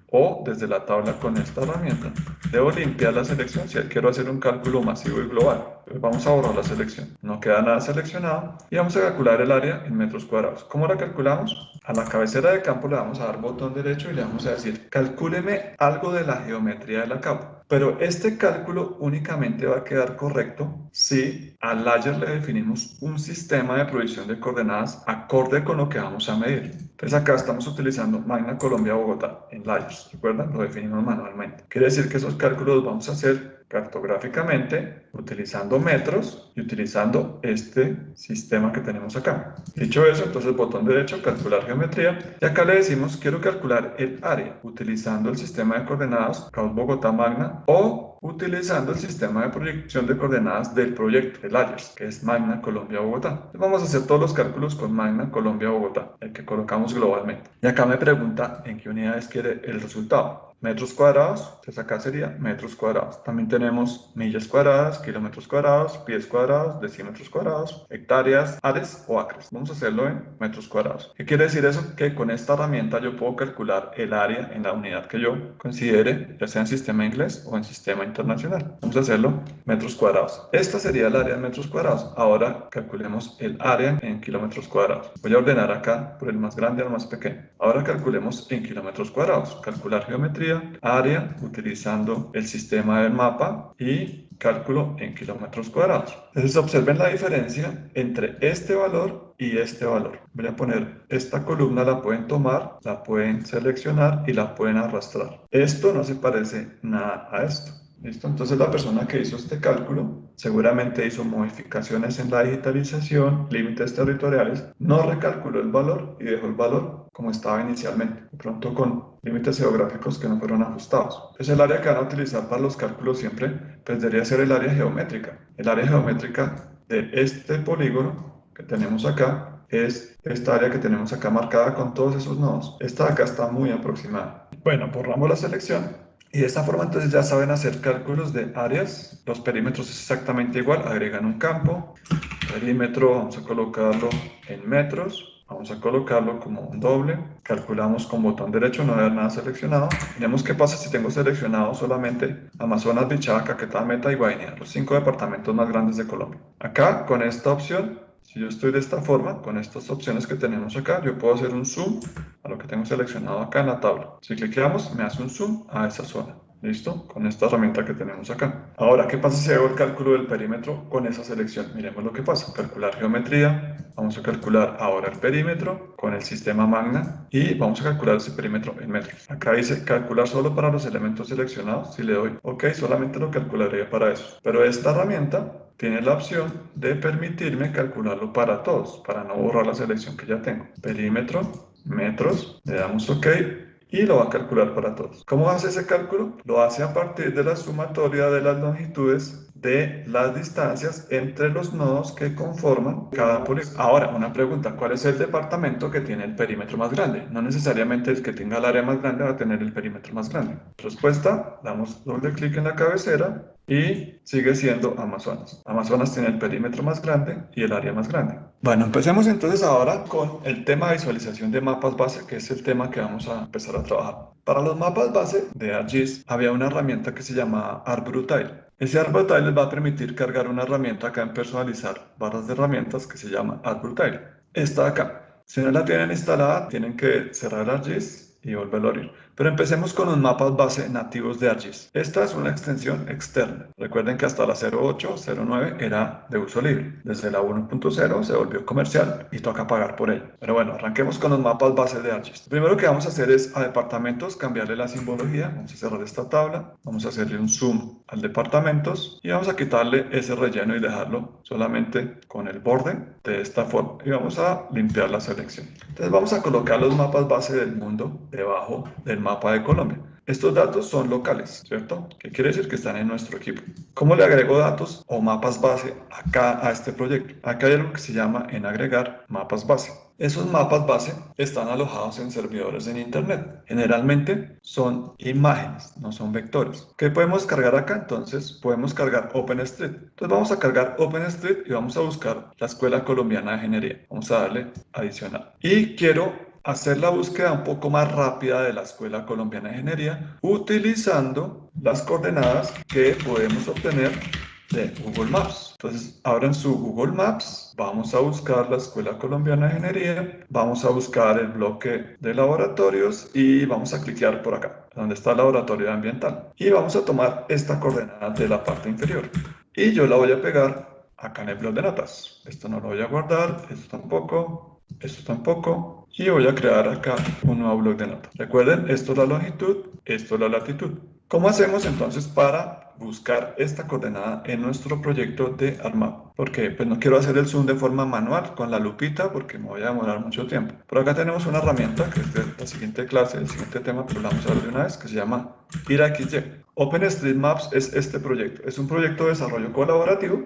o desde la tabla con esta herramienta. Debo limpiar la selección si quiero hacer un cálculo masivo y global. Entonces vamos a borrar la selección. No queda nada seleccionado y vamos a calcular el área en metros cuadrados. ¿Cómo la calculamos? A la cabecera de campo le vamos a dar botón derecho y le vamos a decir, calcúleme algo de la geometría de la capa. Pero este cálculo únicamente va a quedar correcto si al layer le definimos un sistema de provisión de coordenadas acorde con lo que vamos a medir. Entonces acá estamos utilizando Magna Colombia Bogotá en layers, ¿recuerdan? Lo definimos manualmente. Quiere decir que esos cálculos los vamos a hacer cartográficamente utilizando metros y utilizando este sistema que tenemos acá. Dicho eso, entonces botón derecho, calcular geometría, y acá le decimos quiero calcular el área utilizando el sistema de coordenadas CAUS Bogotá Magna o utilizando el sistema de proyección de coordenadas del proyecto de layers, que es Magna Colombia Bogotá. Entonces vamos a hacer todos los cálculos con Magna Colombia Bogotá, el que colocamos globalmente. Y acá me pregunta en qué unidades quiere el resultado. Metros cuadrados, entonces acá sería metros cuadrados. También tenemos millas cuadradas, kilómetros cuadrados, pies cuadrados, decímetros cuadrados, hectáreas, ares o acres. Vamos a hacerlo en metros cuadrados. ¿Qué quiere decir eso? Que con esta herramienta yo puedo calcular el área en la unidad que yo considere, ya sea en sistema inglés o en sistema internacional. Vamos a hacerlo metros cuadrados. Esta sería el área en metros cuadrados. Ahora calculemos el área en kilómetros cuadrados. Voy a ordenar acá por el más grande al más pequeño. Ahora calculemos en kilómetros cuadrados. Calcular geometría, área utilizando el sistema del mapa y cálculo en kilómetros cuadrados. Entonces observen la diferencia entre este valor y este valor. Voy a poner esta columna, la pueden tomar, la pueden seleccionar y la pueden arrastrar. Esto no se parece nada a esto. ¿Listo? Entonces la persona que hizo este cálculo seguramente hizo modificaciones en la digitalización, límites territoriales, no recalculó el valor y dejó el valor como estaba inicialmente, de pronto con límites geográficos que no fueron ajustados. Entonces el área que van a utilizar para los cálculos siempre pues debería ser el área geométrica. El área geométrica de este polígono que tenemos acá es esta área que tenemos acá marcada con todos esos nodos. Esta de acá está muy aproximada. Bueno, borramos la selección. Y de esta forma entonces ya saben hacer cálculos de áreas. Los perímetros es exactamente igual. Agregan un campo. Perímetro vamos a colocarlo en metros. Vamos a colocarlo como un doble. Calculamos con botón derecho, no debe haber nada seleccionado. Miremos qué pasa si tengo seleccionado solamente Amazonas, Bichada, Caquetá, Meta y Guainía, los 5 departamentos más grandes de Colombia. Acá con esta opción, si yo estoy de esta forma, con estas opciones que tenemos acá, yo puedo hacer un zoom a lo que tengo seleccionado acá en la tabla. Si cliqueamos, me hace un zoom a esa zona. ¿Listo? Con esta herramienta que tenemos acá. Ahora, ¿qué pasa si hago el cálculo del perímetro con esa selección? Miremos lo que pasa. Calcular geometría. Vamos a calcular ahora el perímetro con el sistema Magna y vamos a calcular ese perímetro en metros. Acá dice calcular solo para los elementos seleccionados. Si le doy OK, solamente lo calcularía para eso. Pero esta herramienta tiene la opción de permitirme calcularlo para todos, para no borrar la selección que ya tengo. Perímetro, metros, le damos OK y lo va a calcular para todos. ¿Cómo hace ese cálculo? Lo hace a partir de la sumatoria de las longitudes de las distancias entre los nodos que conforman cada polígono. Ahora, una pregunta, ¿cuál es el departamento que tiene el perímetro más grande? No necesariamente el que tenga el área más grande va a tener el perímetro más grande. Respuesta, damos doble clic en la cabecera y sigue siendo Amazonas. Amazonas tiene el perímetro más grande y el área más grande. Bueno, empecemos entonces ahora con el tema de visualización de mapas base, que es el tema que vamos a empezar a trabajar. Para los mapas base de ArcGIS había una herramienta que se llama ArcBrutile. Ese ArcBrutile les va a permitir cargar una herramienta acá en personalizar barras de herramientas que se llama ArcBrutile. Esta de acá. Si no la tienen instalada, tienen que cerrar ArcGIS y volverlo a abrir. Pero empecemos con los mapas base nativos de ArcGIS. Esta es una extensión externa. Recuerden que hasta la 08, 09 era de uso libre. Desde la 1.0 se volvió comercial y toca pagar por ello. Pero bueno, arranquemos con los mapas base de ArcGIS. Lo primero que vamos a hacer es a departamentos cambiarle la simbología. Vamos a cerrar esta tabla. Vamos a hacerle un zoom al departamentos y vamos a quitarle ese relleno y dejarlo solamente con el borde de esta forma. Y vamos a limpiar la selección. Entonces vamos a colocar los mapas base del mundo debajo del mapa de Colombia. Estos datos son locales, ¿cierto? ¿Qué quiere decir? Que están en nuestro equipo. ¿Cómo le agrego datos o mapas base acá a este proyecto? Acá hay algo que se llama en agregar mapas base. Esos mapas base están alojados en servidores en internet. Generalmente son imágenes, no son vectores. ¿Qué podemos cargar acá? Entonces podemos cargar OpenStreet. Entonces vamos a cargar OpenStreet y vamos a buscar la Escuela Colombiana de Ingeniería. Vamos a darle adicional. Y quiero hacer la búsqueda un poco más rápida de la Escuela Colombiana de Ingeniería utilizando las coordenadas que podemos obtener de Google Maps. Entonces, abran su Google Maps, vamos a buscar la Escuela Colombiana de Ingeniería, vamos a buscar el bloque de laboratorios y vamos a cliquear por acá, donde está el laboratorio ambiental. Y vamos a tomar esta coordenada de la parte inferior. Y yo la voy a pegar acá en el bloc de notas. Esto no lo voy a guardar, esto tampoco. Y voy a crear acá un nuevo bloc de notas. Recuerden, esto es la longitud, esto es la latitud. ¿Cómo hacemos entonces para buscar esta coordenada en nuestro proyecto de ArcMap? Porque pues no quiero hacer el zoom de forma manual con la lupita porque me voy a demorar mucho tiempo. Pero acá tenemos una herramienta que es de la siguiente clase, el siguiente tema, pero la vamos a ver de una vez, que se llama IRAXY. OpenStreetMaps es este proyecto. Es un proyecto de desarrollo colaborativo,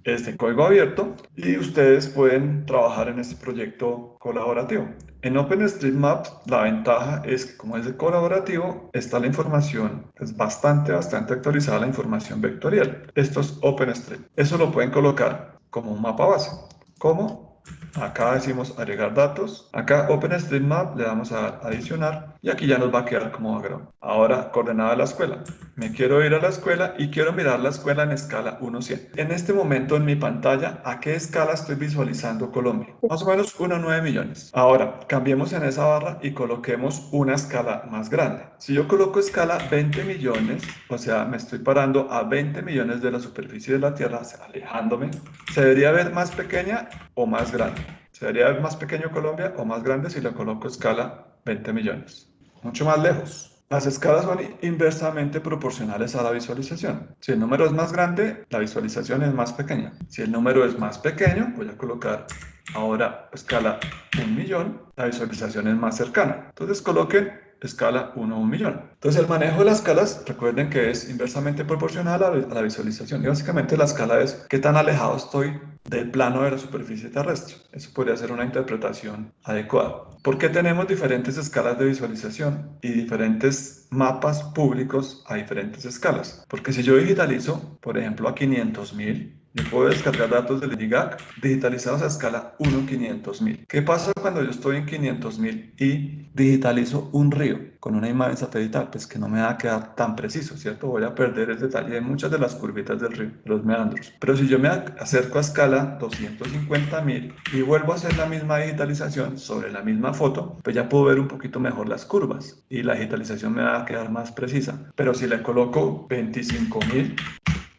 es de código abierto y ustedes pueden trabajar en este proyecto colaborativo. En OpenStreetMaps la ventaja es que como es de colaborativo está la información, es bastante actualizada la información vectorial. Esto es OpenStreet. Eso lo pueden colocar como un mapa base. ¿Cómo? Acá decimos agregar datos, acá OpenStreetMap le damos a adicionar y aquí ya nos va a quedar como background. Ahora, coordenada de la escuela. Me quiero ir a la escuela y quiero mirar la escuela en escala 1:100. En este momento en mi pantalla, ¿a qué escala estoy visualizando Colombia? Más o menos 1:9 millones. Ahora, cambiemos en esa barra y coloquemos una escala más grande. Si yo coloco escala 20 millones, o sea, me estoy parando a 20 millones de la superficie de la Tierra, o sea, alejándome, ¿se debería ver más pequeña o más grande? ¿Se debería ver más pequeño Colombia o más grande si le coloco escala 20 millones? Mucho más lejos. Las escalas son inversamente proporcionales a la visualización. Si el número es más grande, la visualización es más pequeña. Si el número es más pequeño, voy a colocar ahora escala 1.000.000, la visualización es más cercana. Entonces coloquen escala 1 a 1.000.000. Entonces el manejo de las escalas, recuerden que es inversamente proporcional a la visualización. Y básicamente la escala es qué tan alejado estoy del plano de la superficie terrestre. Eso podría ser una interpretación adecuada. ¿Por qué tenemos diferentes escalas de visualización y diferentes mapas públicos a diferentes escalas? Porque si yo digitalizo, por ejemplo, a 500.000, yo puedo descargar datos del IGAC digitalizados a escala 1:500.000. ¿Qué pasa cuando yo estoy en 500.000 y digitalizo un río con una imagen satelital? Pues que no me va a quedar tan preciso, ¿cierto? Voy a perder el detalle de muchas de las curvitas del río, los meandros. Pero si yo me acerco a escala 250.000 y vuelvo a hacer la misma digitalización sobre la misma foto, pues ya puedo ver un poquito mejor las curvas y la digitalización me va a quedar más precisa. Pero si le coloco 25.000,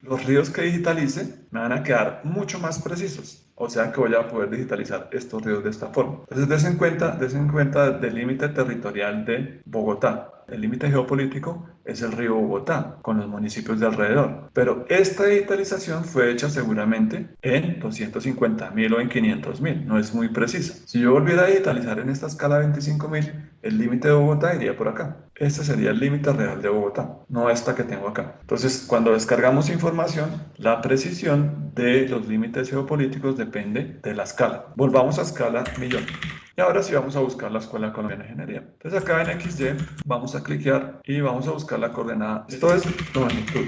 los ríos que digitalice me van a quedar mucho más precisos. O sea que voy a poder digitalizar estos ríos de esta forma. Entonces, des en cuenta del límite territorial de Bogotá. El límite geopolítico es el río Bogotá, con los municipios de alrededor. Pero esta digitalización fue hecha seguramente en 250.000 o en 500.000. No es muy precisa. Si yo volviera a digitalizar en esta escala 25.000, el límite de Bogotá iría por acá. Este sería el límite real de Bogotá, no esta que tengo acá. Entonces, cuando descargamos información, la precisión de los límites geopolíticos depende de la escala. Volvamos a escala millón. Y ahora sí vamos a buscar la Escuela Colombiana de Ingeniería. Entonces acá en XY vamos a cliquear y vamos a buscar la coordenada. Esto es longitud.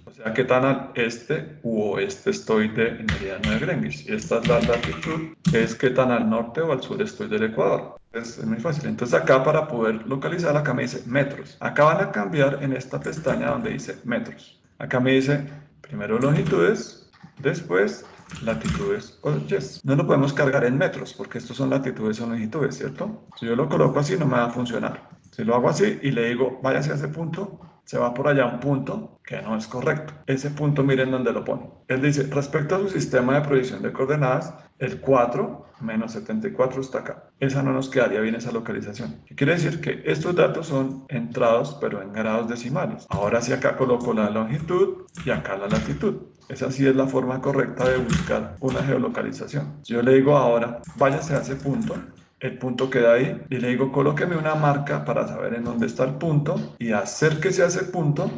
O sea, qué tan al este u oeste estoy del meridiano de Greenwich. Y esta es la latitud, que es qué tan al norte o al sur estoy del Ecuador. Es muy fácil. Entonces acá para poder localizar, acá me dice metros. Acá van a cambiar en esta pestaña donde dice metros. Acá me dice primero longitudes, después latitudes o yes. No lo podemos cargar en metros porque estos son latitudes o longitudes, ¿cierto? Si yo lo coloco así no me va a funcionar. Si lo hago así y le digo, váyase a ese punto, se va por allá un punto que no es correcto. Ese punto, miren dónde lo pone. Él dice, respecto a su sistema de provisión de coordenadas, el 4 menos 74 está acá. Esa no nos quedaría bien, esa localización. ¿Qué quiere decir? Que estos datos son entrados, pero en grados decimales. Ahora sí acá coloco la longitud y acá la latitud. Esa sí es la forma correcta de buscar una geolocalización. Yo le digo ahora, váyase a ese punto, el punto queda ahí, y le digo, colóqueme una marca para saber en dónde está el punto, y acérquese a ese punto.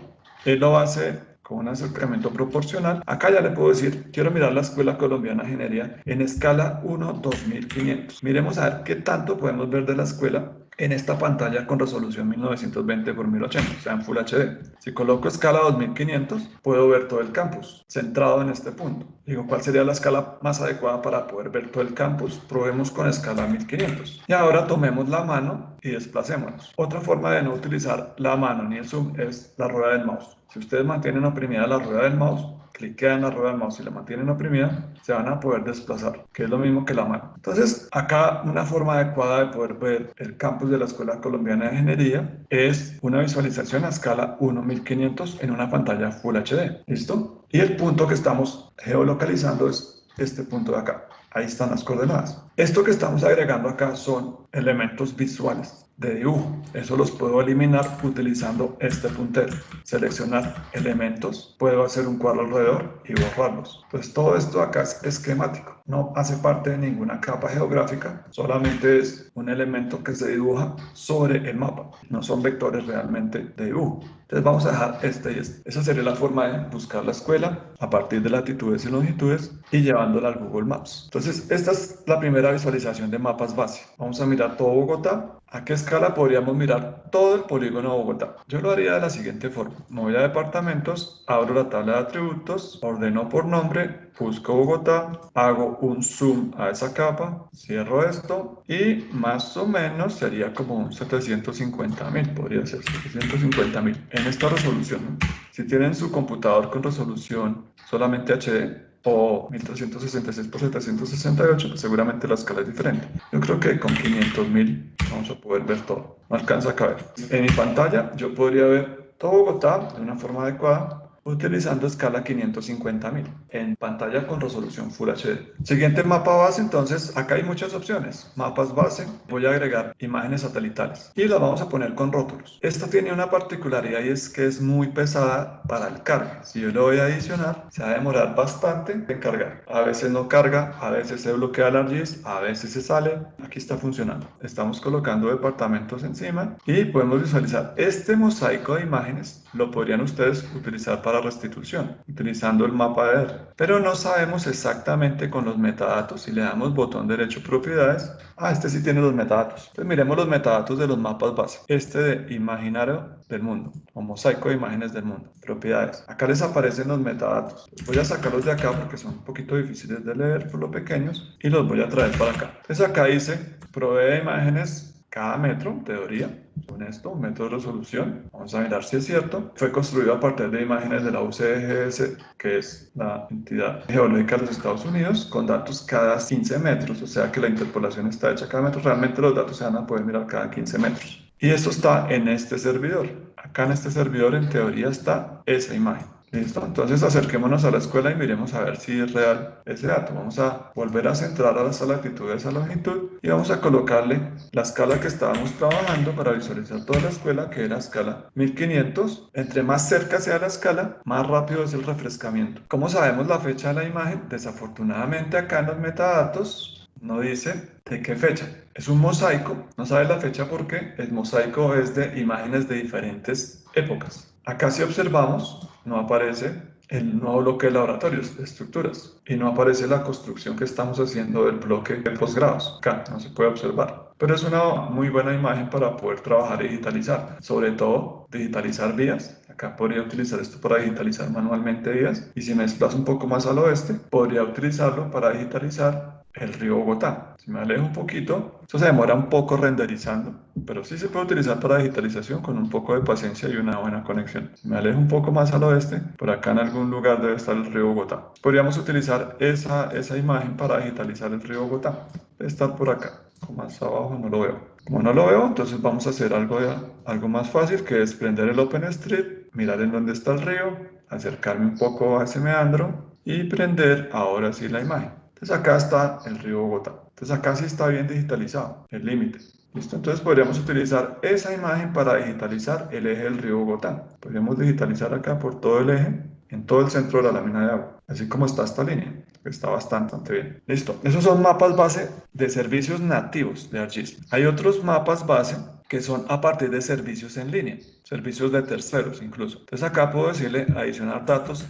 Él lo hace con un acercamiento proporcional. Acá ya le puedo decir, quiero mirar la Escuela Colombiana de Ingeniería en escala 1:2500. Miremos a ver qué tanto podemos ver de la escuela en esta pantalla con resolución 1920 por 1080, o sea, en Full HD. Si coloco escala 2500, puedo ver todo el campus centrado en este punto. Digo, ¿cuál sería la escala más adecuada para poder ver todo el campus? Probemos con escala 1500. Y ahora tomemos la mano y desplacémonos. Otra forma de no utilizar la mano ni el zoom es la rueda del mouse. Si ustedes mantienen oprimida la rueda del mouse, cliquean en la rueda del mouse y la mantienen oprimida, se van a poder desplazar, que es lo mismo que la mano. Entonces, acá una forma adecuada de poder ver el campus de la Escuela Colombiana de Ingeniería es una visualización a escala 1:1500 en una pantalla Full HD. ¿Listo? Y el punto que estamos geolocalizando es este punto de acá. Ahí están las coordenadas. Esto que estamos agregando acá son elementos visuales de dibujo. Eso los puedo eliminar utilizando este puntero. Seleccionar elementos, puedo hacer un cuadro alrededor y borrarlos. Pues todo esto acá es esquemático, no hace parte de ninguna capa geográfica, solamente es un elemento que se dibuja sobre el mapa, no son vectores realmente de dibujo. Entonces vamos a dejar este y este. Esa sería la forma de buscar la escuela a partir de latitudes y longitudes y llevándola al Google Maps. Entonces esta es la primera visualización de mapas base. Vamos a mirar todo Bogotá. ¿A qué escala podríamos mirar todo el polígono de Bogotá? Yo lo haría de la siguiente forma. Me voy a departamentos, abro la tabla de atributos, ordeno por nombre, busco Bogotá, hago un zoom a esa capa, cierro esto y más o menos sería como un 750.000, podría ser 750.000 en esta resolución, ¿no? Si tienen su computador con resolución solamente HD, o 1366 por 768, pues seguramente la escala es diferente. Yo creo que con 500.000 vamos a poder ver todo. No alcanza a caber. En mi pantalla yo podría ver todo Bogotá de una forma adecuada utilizando escala 550.000 en pantalla con resolución Full HD. Siguiente mapa base, entonces acá hay muchas opciones. Mapas base, voy a agregar imágenes satelitales y las vamos a poner con rótulos. Esta tiene una particularidad y es que es muy pesada para el cargue. Si yo le voy a adicionar, se va a demorar bastante en cargar. A veces no carga, a veces se bloquea el ArcGIS, a veces se sale. Aquí está funcionando. Estamos colocando departamentos encima y podemos visualizar este mosaico de imágenes. Lo podrían ustedes utilizar para restitución, utilizando el mapa de R. Pero no sabemos exactamente con los metadatos. Si le damos botón derecho propiedades, este sí tiene los metadatos. Entonces miremos los metadatos de los mapas base. Este de imaginario del mundo, o mosaico de imágenes del mundo, propiedades. Acá les aparecen los metadatos. Voy a sacarlos de acá porque son un poquito difíciles de leer por lo pequeños y los voy a traer para acá. Entonces acá dice, provee imágenes cada metro, teoría, con esto, un metro de resolución. Vamos a mirar si es cierto. Fue construido a partir de imágenes de la UCGS, que es la entidad geológica de los Estados Unidos, con datos cada 15 metros, o sea que la interpolación está hecha cada metro. Realmente los datos se van a poder mirar cada 15 metros. Y esto está en este servidor. Acá en este servidor, en teoría, está esa imagen. ¿Listo? Entonces acerquémonos a la escuela y miremos a ver si es real ese dato. Vamos a volver a centrar a las latitudes, a longitud y vamos a colocarle la escala que estábamos trabajando para visualizar toda la escuela, que era escala 1500. Entre más cerca sea la escala, más rápido es el refrescamiento. ¿Cómo sabemos la fecha de la imagen? Desafortunadamente acá en los metadatos no dice de qué fecha. Es un mosaico, no sabe la fecha porque el mosaico es de imágenes de diferentes épocas. Acá si observamos, no aparece el nuevo bloque de laboratorios, de estructuras, y no aparece la construcción que estamos haciendo del bloque de posgrados. Acá no se puede observar. Pero es una muy buena imagen para poder trabajar y digitalizar, sobre todo digitalizar vías. Acá podría utilizar esto para digitalizar manualmente vías, y si me desplazo un poco más al oeste, podría utilizarlo para digitalizar el río Bogotá. Si me alejo un poquito, esto se demora un poco renderizando, pero sí se puede utilizar para digitalización con un poco de paciencia y una buena conexión. Si me alejo un poco más al oeste, por acá en algún lugar debe estar el río Bogotá. Podríamos utilizar esa imagen para digitalizar el río Bogotá. Debe estar por acá, como más abajo no lo veo. Como no lo veo, entonces vamos a hacer algo más fácil, que es prender el OpenStreet, mirar en dónde está el río, acercarme un poco a ese meandro y prender ahora sí la imagen. Entonces acá está el río Bogotá. Entonces acá sí está bien digitalizado el límite. ¿Listo? Entonces podríamos utilizar esa imagen para digitalizar el eje del río Bogotá. Podríamos digitalizar acá por todo el eje, en todo el centro de la lámina de agua, así como está esta línea, que está bastante bien. Listo. Esos son mapas base de servicios nativos de ArcGIS. Hay otros mapas base que son a partir de servicios en línea, servicios de terceros incluso. Entonces acá puedo decirle adicionar datos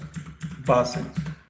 base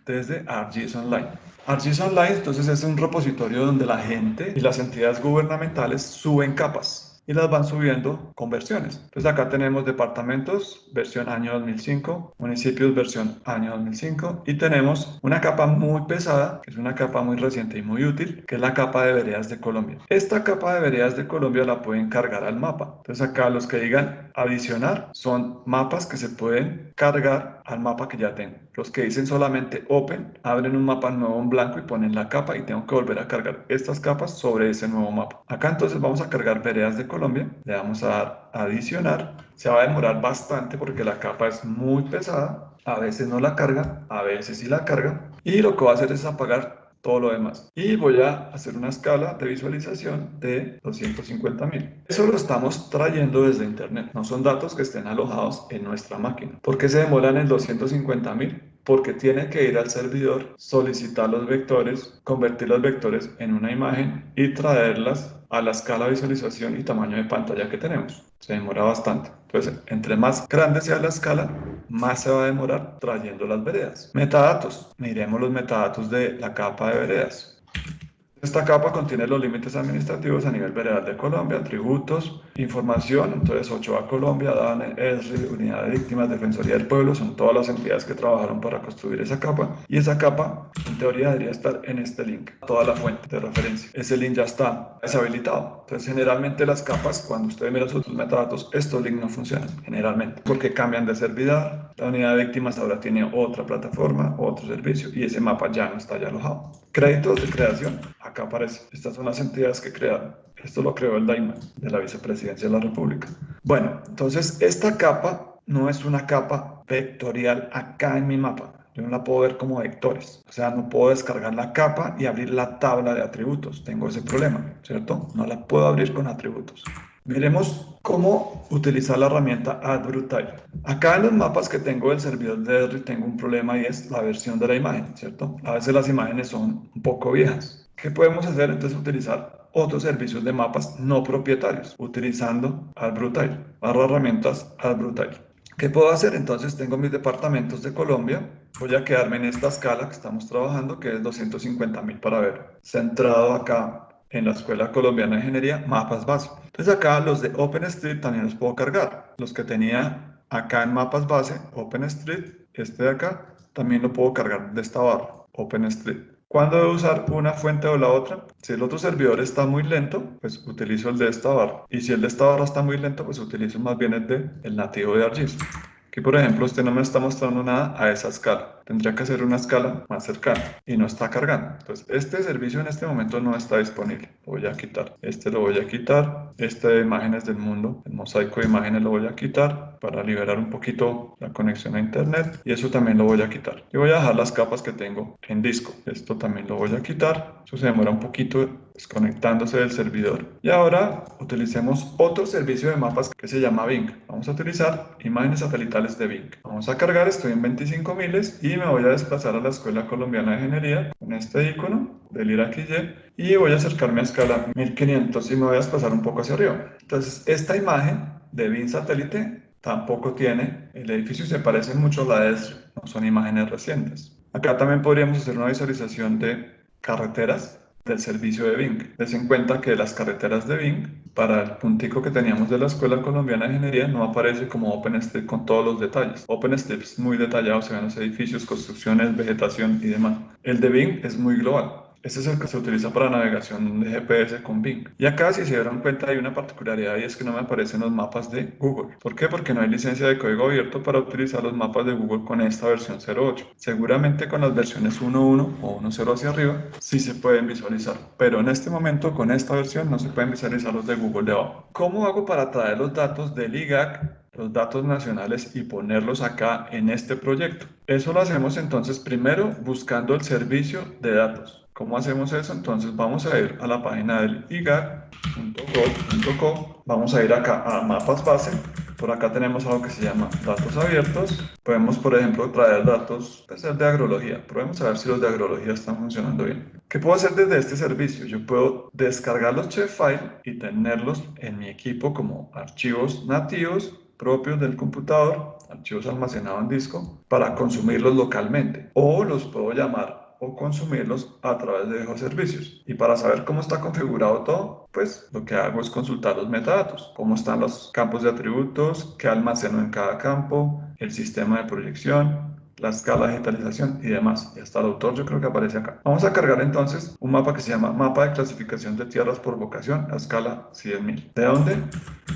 desde ArcGIS Online. ArcGIS Online entonces es un repositorio donde la gente y las entidades gubernamentales suben capas y las van subiendo con versiones. Entonces acá tenemos departamentos, versión año 2005, municipios, versión año 2005, y tenemos una capa muy pesada, que es una capa muy reciente y muy útil, que es la capa de veredas de Colombia. Esta capa de veredas de Colombia la pueden cargar al mapa. Entonces acá los que digan adicionar son mapas que se pueden cargar al mapa que ya tengo. Los que dicen solamente Open, abren un mapa nuevo en blanco y ponen la capa y tengo que volver a cargar estas capas sobre ese nuevo mapa. Acá entonces vamos a cargar veredas de Colombia, le vamos a dar adicionar. Se va a demorar bastante porque la capa es muy pesada, a veces no la carga, a veces sí la carga, y lo que voy a hacer es apagar todo lo demás. Y voy a hacer una escala de visualización de 250.000. Eso lo estamos trayendo desde internet, no son datos que estén alojados en nuestra máquina. ¿Por qué se demoran en 250.000? Porque tiene que ir al servidor, solicitar los vectores, convertir los vectores en una imagen y traerlas a la escala de visualización y tamaño de pantalla que tenemos. Se demora bastante. Entonces, entre más grande sea la escala, más se va a demorar trayendo las veredas. Metadatos. Miremos los metadatos de la capa de veredas. Esta capa contiene los límites administrativos a nivel veredal de Colombia, atributos, información. Entonces Ochoa Colombia, DANE, ESRI, Unidad de Víctimas, Defensoría del Pueblo, son todas las entidades que trabajaron para construir esa capa. Y esa capa, en teoría, debería estar en este link, toda la fuente de referencia. Ese link ya está deshabilitado. Entonces, generalmente las capas, cuando ustedes miran sus metadatos, estos links no funcionan, generalmente, porque cambian de servidor. La unidad de víctimas ahora tiene otra plataforma, otro servicio, y ese mapa ya no está ya alojado. Créditos de creación. Acá aparece. Estas son las entidades que crearon. Esto lo creó el DAIMA, de la Vicepresidencia de la República. Bueno, entonces esta capa no es una capa vectorial acá en mi mapa. Yo no la puedo ver como vectores. O sea, no puedo descargar la capa y abrir la tabla de atributos. Tengo ese problema, ¿cierto? No la puedo abrir con atributos. Miremos cómo utilizar la herramienta AddBrutal. Acá en los mapas que tengo del servidor de Esri tengo un problema y es la versión de la imagen, ¿cierto? A veces las imágenes son un poco viejas. ¿Qué podemos hacer? Entonces utilizar otros servicios de mapas no propietarios, utilizando AddBrutal, barra herramientas AddBrutal. ¿Qué puedo hacer? Entonces tengo mis departamentos de Colombia. Voy a quedarme en esta escala que estamos trabajando, que es 250.000 para ver. Centrado acá en la Escuela Colombiana de Ingeniería, mapas base. Entonces acá los de OpenStreet también los puedo cargar. Los que tenía acá en mapas base, OpenStreet, este de acá, también lo puedo cargar de esta barra, OpenStreet. ¿Cuándo debo usar una fuente o la otra? Si el otro servidor está muy lento, pues utilizo el de esta barra. Y si el de esta barra está muy lento, pues utilizo más bien el nativo de ArcGIS. Aquí, por ejemplo, usted no me está mostrando nada a esa escala. Tendría que hacer una escala más cercana y no está cargando. Entonces, este servicio en este momento no está disponible. Lo voy a quitar. Este lo voy a quitar. Este de imágenes del mundo, el mosaico de imágenes lo voy a quitar para liberar un poquito la conexión a internet. Y eso también lo voy a quitar. Y voy a dejar las capas que tengo en disco. Esto también lo voy a quitar. Eso se demora un poquito desconectándose del servidor. Y ahora utilicemos otro servicio de mapas que se llama Bing. Vamos a utilizar imágenes satelitales de Bing. Vamos a cargar, estoy en 25.000 y me voy a desplazar a la Escuela Colombiana de Ingeniería con este icono del IRAQIYE y voy a acercarme a escala 1500 y me voy a desplazar un poco hacia arriba. Entonces, esta imagen de Bing satélite tampoco tiene, el edificio se parece mucho a la de Esri, no son imágenes recientes. Acá también podríamos hacer una visualización de carreteras del servicio de Bing. Des en cuenta que las carreteras de Bing, para el puntico que teníamos de la Escuela Colombiana de Ingeniería, no aparece como OpenStreet con todos los detalles. OpenStreet es muy detallado, se ven los edificios, construcciones, vegetación y demás. El de Bing es muy global. Este es el que se utiliza para navegación de GPS con Bing. Y acá, si se dieron cuenta, hay una particularidad y es que no me aparecen los mapas de Google. ¿Por qué? Porque no hay licencia de código abierto para utilizar los mapas de Google con esta versión 0.8. Seguramente con las versiones 1.1 o 1.0 hacia arriba sí se pueden visualizar, pero en este momento con esta versión no se pueden visualizar los de Google de abajo. ¿Cómo hago para traer los datos del IGAC, los datos nacionales, y ponerlos acá en este proyecto? Eso lo hacemos entonces primero buscando el servicio de datos. ¿Cómo hacemos eso? Entonces vamos a ir a la página del igac.gov.co, vamos a ir acá a mapas base, por acá tenemos algo que se llama datos abiertos, podemos por ejemplo traer datos, puede ser de agrología, probemos a ver si los de agrología están funcionando bien. ¿Qué puedo hacer desde este servicio? Yo puedo descargar los shapefile y tenerlos en mi equipo como archivos nativos propios del computador, archivos almacenados en disco, para consumirlos localmente, o los puedo llamar o consumirlos a través de servicios. Y para saber cómo está configurado todo, pues lo que hago es consultar los metadatos, cómo están los campos de atributos, qué almaceno en cada campo, el sistema de proyección, la escala de digitalización y demás. Y hasta el autor yo creo que aparece acá. Vamos a cargar entonces un mapa que se llama Mapa de Clasificación de Tierras por Vocación a escala 100.000. ¿De dónde?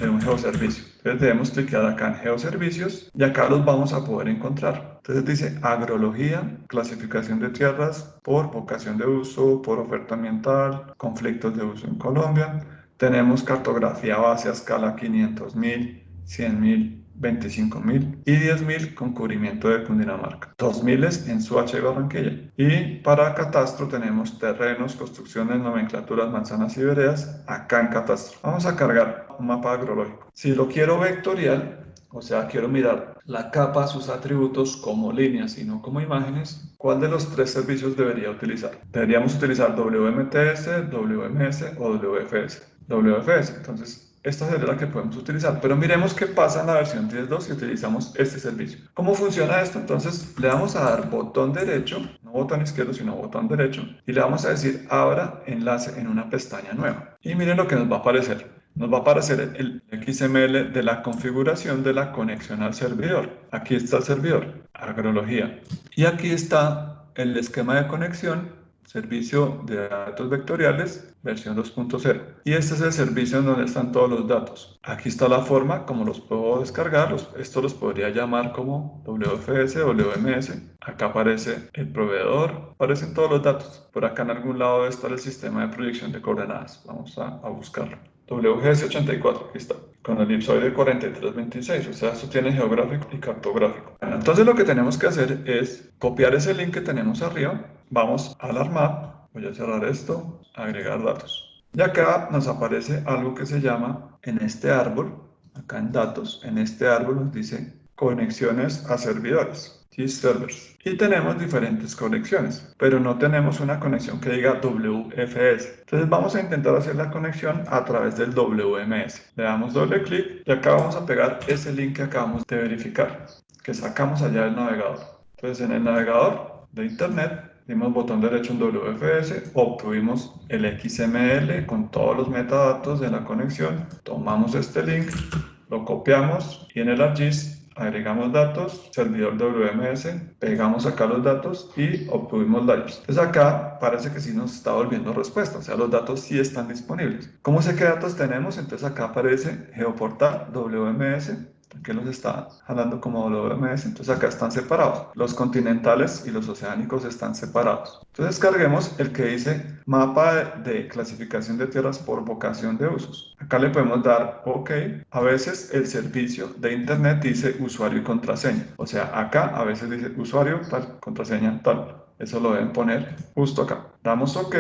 De un geoservicio. Entonces debemos clicar acá en Geoservicios y acá los vamos a poder encontrar. Entonces dice agrología, clasificación de tierras por vocación de uso, por oferta ambiental, conflictos de uso en Colombia. Tenemos cartografía base a escala 500.000, 100.000, 25.000 y 10.000 con cubrimiento de Cundinamarca, 2.000 en Soacha y Barranquilla. Y para catastro tenemos terrenos, construcciones, nomenclaturas, manzanas y veredas acá en catastro. Vamos a cargar un mapa agrológico. Si lo quiero vectorial, o sea, quiero mirar la capa, sus atributos como líneas y no como imágenes, ¿cuál de los tres servicios debería utilizar? Deberíamos utilizar WMTS, WMS o WFS. WFS, entonces esta sería la que podemos utilizar, pero miremos qué pasa en la versión 10.2 si utilizamos este servicio. ¿Cómo funciona esto? Entonces le vamos a dar botón derecho, no botón izquierdo, sino botón derecho, y le vamos a decir abra enlace en una pestaña nueva. Y miren lo que nos va a aparecer. Nos va a aparecer el XML de la configuración de la conexión al servidor. Aquí está el servidor, agrología. Y aquí está el esquema de conexión, servicio de datos vectoriales, versión 2.0. Y este es el servicio en donde están todos los datos. Aquí está la forma, como los puedo descargar. Esto los podría llamar como WFS, WMS. Acá aparece el proveedor, aparecen todos los datos. Por acá en algún lado debe estar el sistema de proyección de coordenadas. Vamos a buscarlo. WGS84, aquí está, con el elipsoide 4326, o sea, esto tiene geográfico y cartográfico. Bueno, entonces lo que tenemos que hacer es copiar ese link que tenemos arriba, vamos al ARMAP, voy a cerrar esto, agregar datos. Y acá nos aparece algo que se llama, en este árbol, acá en datos, en este árbol nos dice conexiones a servidores. Servers. Y tenemos diferentes conexiones, pero no tenemos una conexión que diga WFS. Entonces vamos a intentar hacer la conexión a través del WMS. Le damos doble clic y acá vamos a pegar ese link que acabamos de verificar, que sacamos allá del navegador. Entonces en el navegador de internet dimos botón derecho en WFS, obtuvimos el XML con todos los metadatos de la conexión, tomamos este link, lo copiamos y en el ArcGIS agregamos datos, servidor WMS, pegamos acá los datos y obtuvimos layers. Entonces acá parece que sí nos está volviendo respuesta, o sea, los datos sí están disponibles. ¿Cómo sé qué datos tenemos? Entonces acá aparece Geoportal WMS, que los está jalando como WMS, entonces acá están separados. Los continentales y los oceánicos están separados. Entonces carguemos el que dice mapa de clasificación de tierras por vocación de usos. Acá le podemos dar OK. A veces el servicio de internet dice usuario y contraseña. O sea, acá a veces dice usuario tal, contraseña tal. Eso lo deben poner justo acá. Damos OK.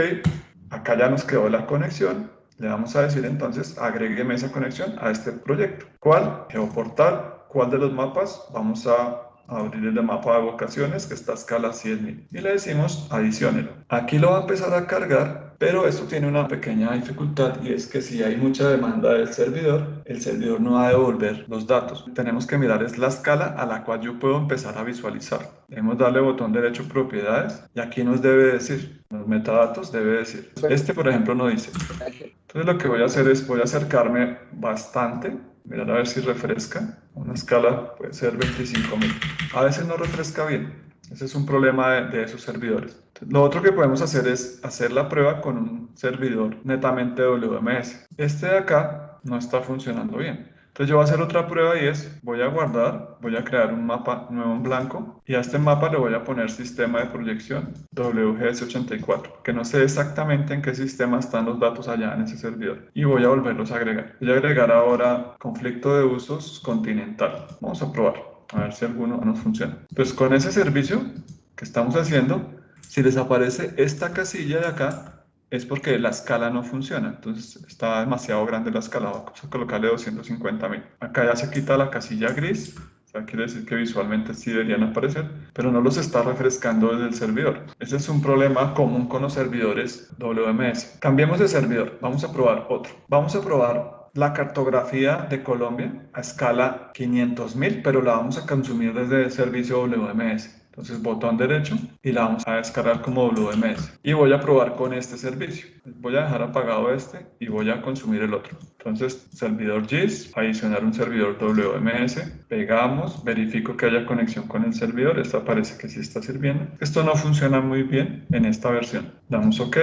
Acá ya nos quedó la conexión. Le vamos a decir entonces, agrégueme esa conexión a este proyecto. ¿Cuál? Geoportal. ¿Cuál de los mapas? Vamos a abrir el mapa de vocaciones que está a escala 100.000 y le decimos adiciónelo. Aquí lo va a empezar a cargar, pero esto tiene una pequeña dificultad y es que si hay mucha demanda del servidor, el servidor no va a devolver los datos. Tenemos que mirar es la escala a la cual yo puedo empezar a visualizar. Debemos darle botón derecho propiedades y aquí nos debe decir, los metadatos debe decir. Este por ejemplo no dice. Entonces lo que voy a hacer es, voy a acercarme bastante, mirar a ver si refresca. Una escala puede ser 25.000. A veces no refresca bien. Ese es un problema de esos servidores. Lo otro que podemos hacer es hacer la prueba con un servidor netamente WMS. Este de acá no está funcionando bien. Entonces yo voy a hacer otra prueba y es, voy a guardar, voy a crear un mapa nuevo en blanco y a este mapa le voy a poner sistema de proyección WGS84, que no sé exactamente en qué sistema están los datos allá en ese servidor. Y voy a volverlos a agregar. Voy a agregar ahora conflicto de usos continental. Vamos a probar, a ver si alguno nos funciona. Pues con ese servicio que estamos haciendo, si les aparece esta casilla de acá, es porque la escala no funciona. Entonces está demasiado grande la escala. Vamos a colocarle 250.000. Acá ya se quita la casilla gris. O sea, quiere decir que visualmente sí deberían aparecer, pero no los está refrescando desde el servidor. Ese es un problema común con los servidores WMS. Cambiemos de servidor. Vamos a probar otro. Vamos a probar la cartografía de Colombia a escala 500.000, pero la vamos a consumir desde el servicio WMS. Entonces, botón derecho y la vamos a descargar como WMS. Y voy a probar con este servicio. Voy a dejar apagado este y voy a consumir el otro. Entonces, servidor GIS, adicionar un servidor WMS, pegamos, verifico que haya conexión con el servidor. Esta parece que sí está sirviendo. Esto no funciona muy bien en esta versión. Damos OK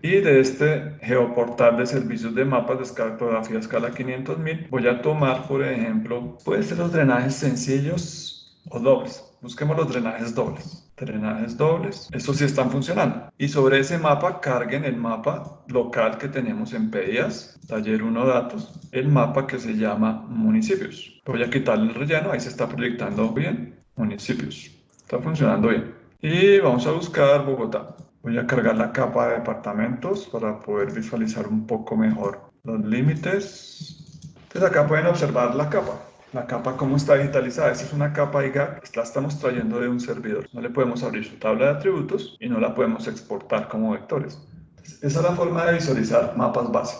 y de este geoportal de servicios de mapas de cartografía a escala 500.000 voy a tomar, por ejemplo, puede ser los drenajes sencillos o dobles. Busquemos los drenajes dobles. Drenajes dobles, estos sí están funcionando. Y sobre ese mapa carguen el mapa local que tenemos en PIAS, taller 1 datos, el mapa que se llama municipios. Voy a quitarle el relleno, ahí se está proyectando bien. Municipios, está funcionando bien. Y vamos a buscar Bogotá. Voy a cargar la capa de departamentos para poder visualizar un poco mejor los límites. Entonces acá pueden observar la capa. La capa cómo está digitalizada. Esta es una capa IGA que la estamos trayendo de un servidor. No le podemos abrir su tabla de atributos y no la podemos exportar como vectores. Entonces, esa es la forma de visualizar mapas base.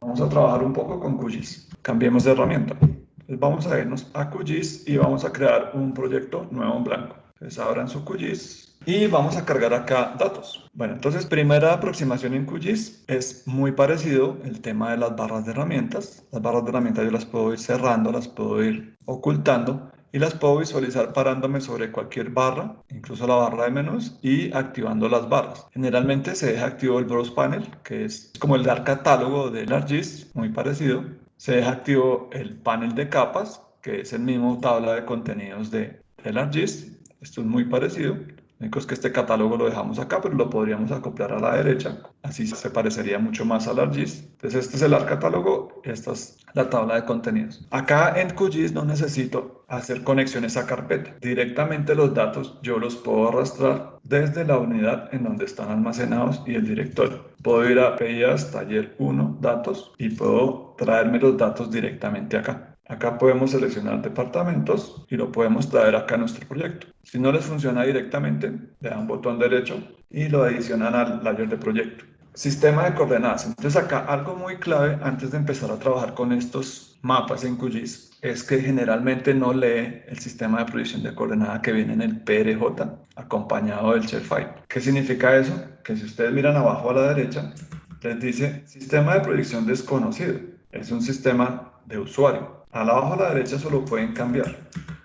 Vamos a trabajar un poco con QGIS. Cambiemos de herramienta. Entonces, vamos a irnos a QGIS y vamos a crear un proyecto nuevo en blanco. Entonces abran su QGIS y vamos a cargar acá datos. Bueno, entonces primera aproximación en QGIS es muy parecido el tema de las barras de herramientas. Las barras de herramientas yo las puedo ir cerrando, las puedo ir ocultando y las puedo visualizar parándome sobre cualquier barra, incluso la barra de menús, y activando las barras. Generalmente se deja activo el Browse Panel, que es como el dar catálogo del ArcGIS, muy parecido. Se deja activo el panel de capas, que es el mismo tabla de contenidos del ArcGIS. Esto es muy parecido. Lo único es que este catálogo lo dejamos acá, pero lo podríamos acoplar a la derecha. Así se parecería mucho más al ArcGIS. Entonces este es el ArcCatálogo, esta es la tabla de contenidos. Acá en QGIS no necesito hacer conexiones a carpeta. Directamente los datos yo los puedo arrastrar desde la unidad en donde están almacenados y el directorio. Puedo ir a PIAS taller 1 datos y puedo traerme los datos directamente acá. Acá podemos seleccionar departamentos y lo podemos traer acá a nuestro proyecto. Si no les funciona directamente, le dan botón derecho y lo adicionan al layer de proyecto. Sistema de coordenadas. Entonces acá algo muy clave antes de empezar a trabajar con estos mapas en QGIS es que generalmente no lee el sistema de proyección de coordenada que viene en el PRJ acompañado del shapefile. ¿Qué significa eso? Que si ustedes miran abajo a la derecha, les dice sistema de proyección desconocido. Es un sistema de usuario. Abajo a la derecha solo pueden cambiar.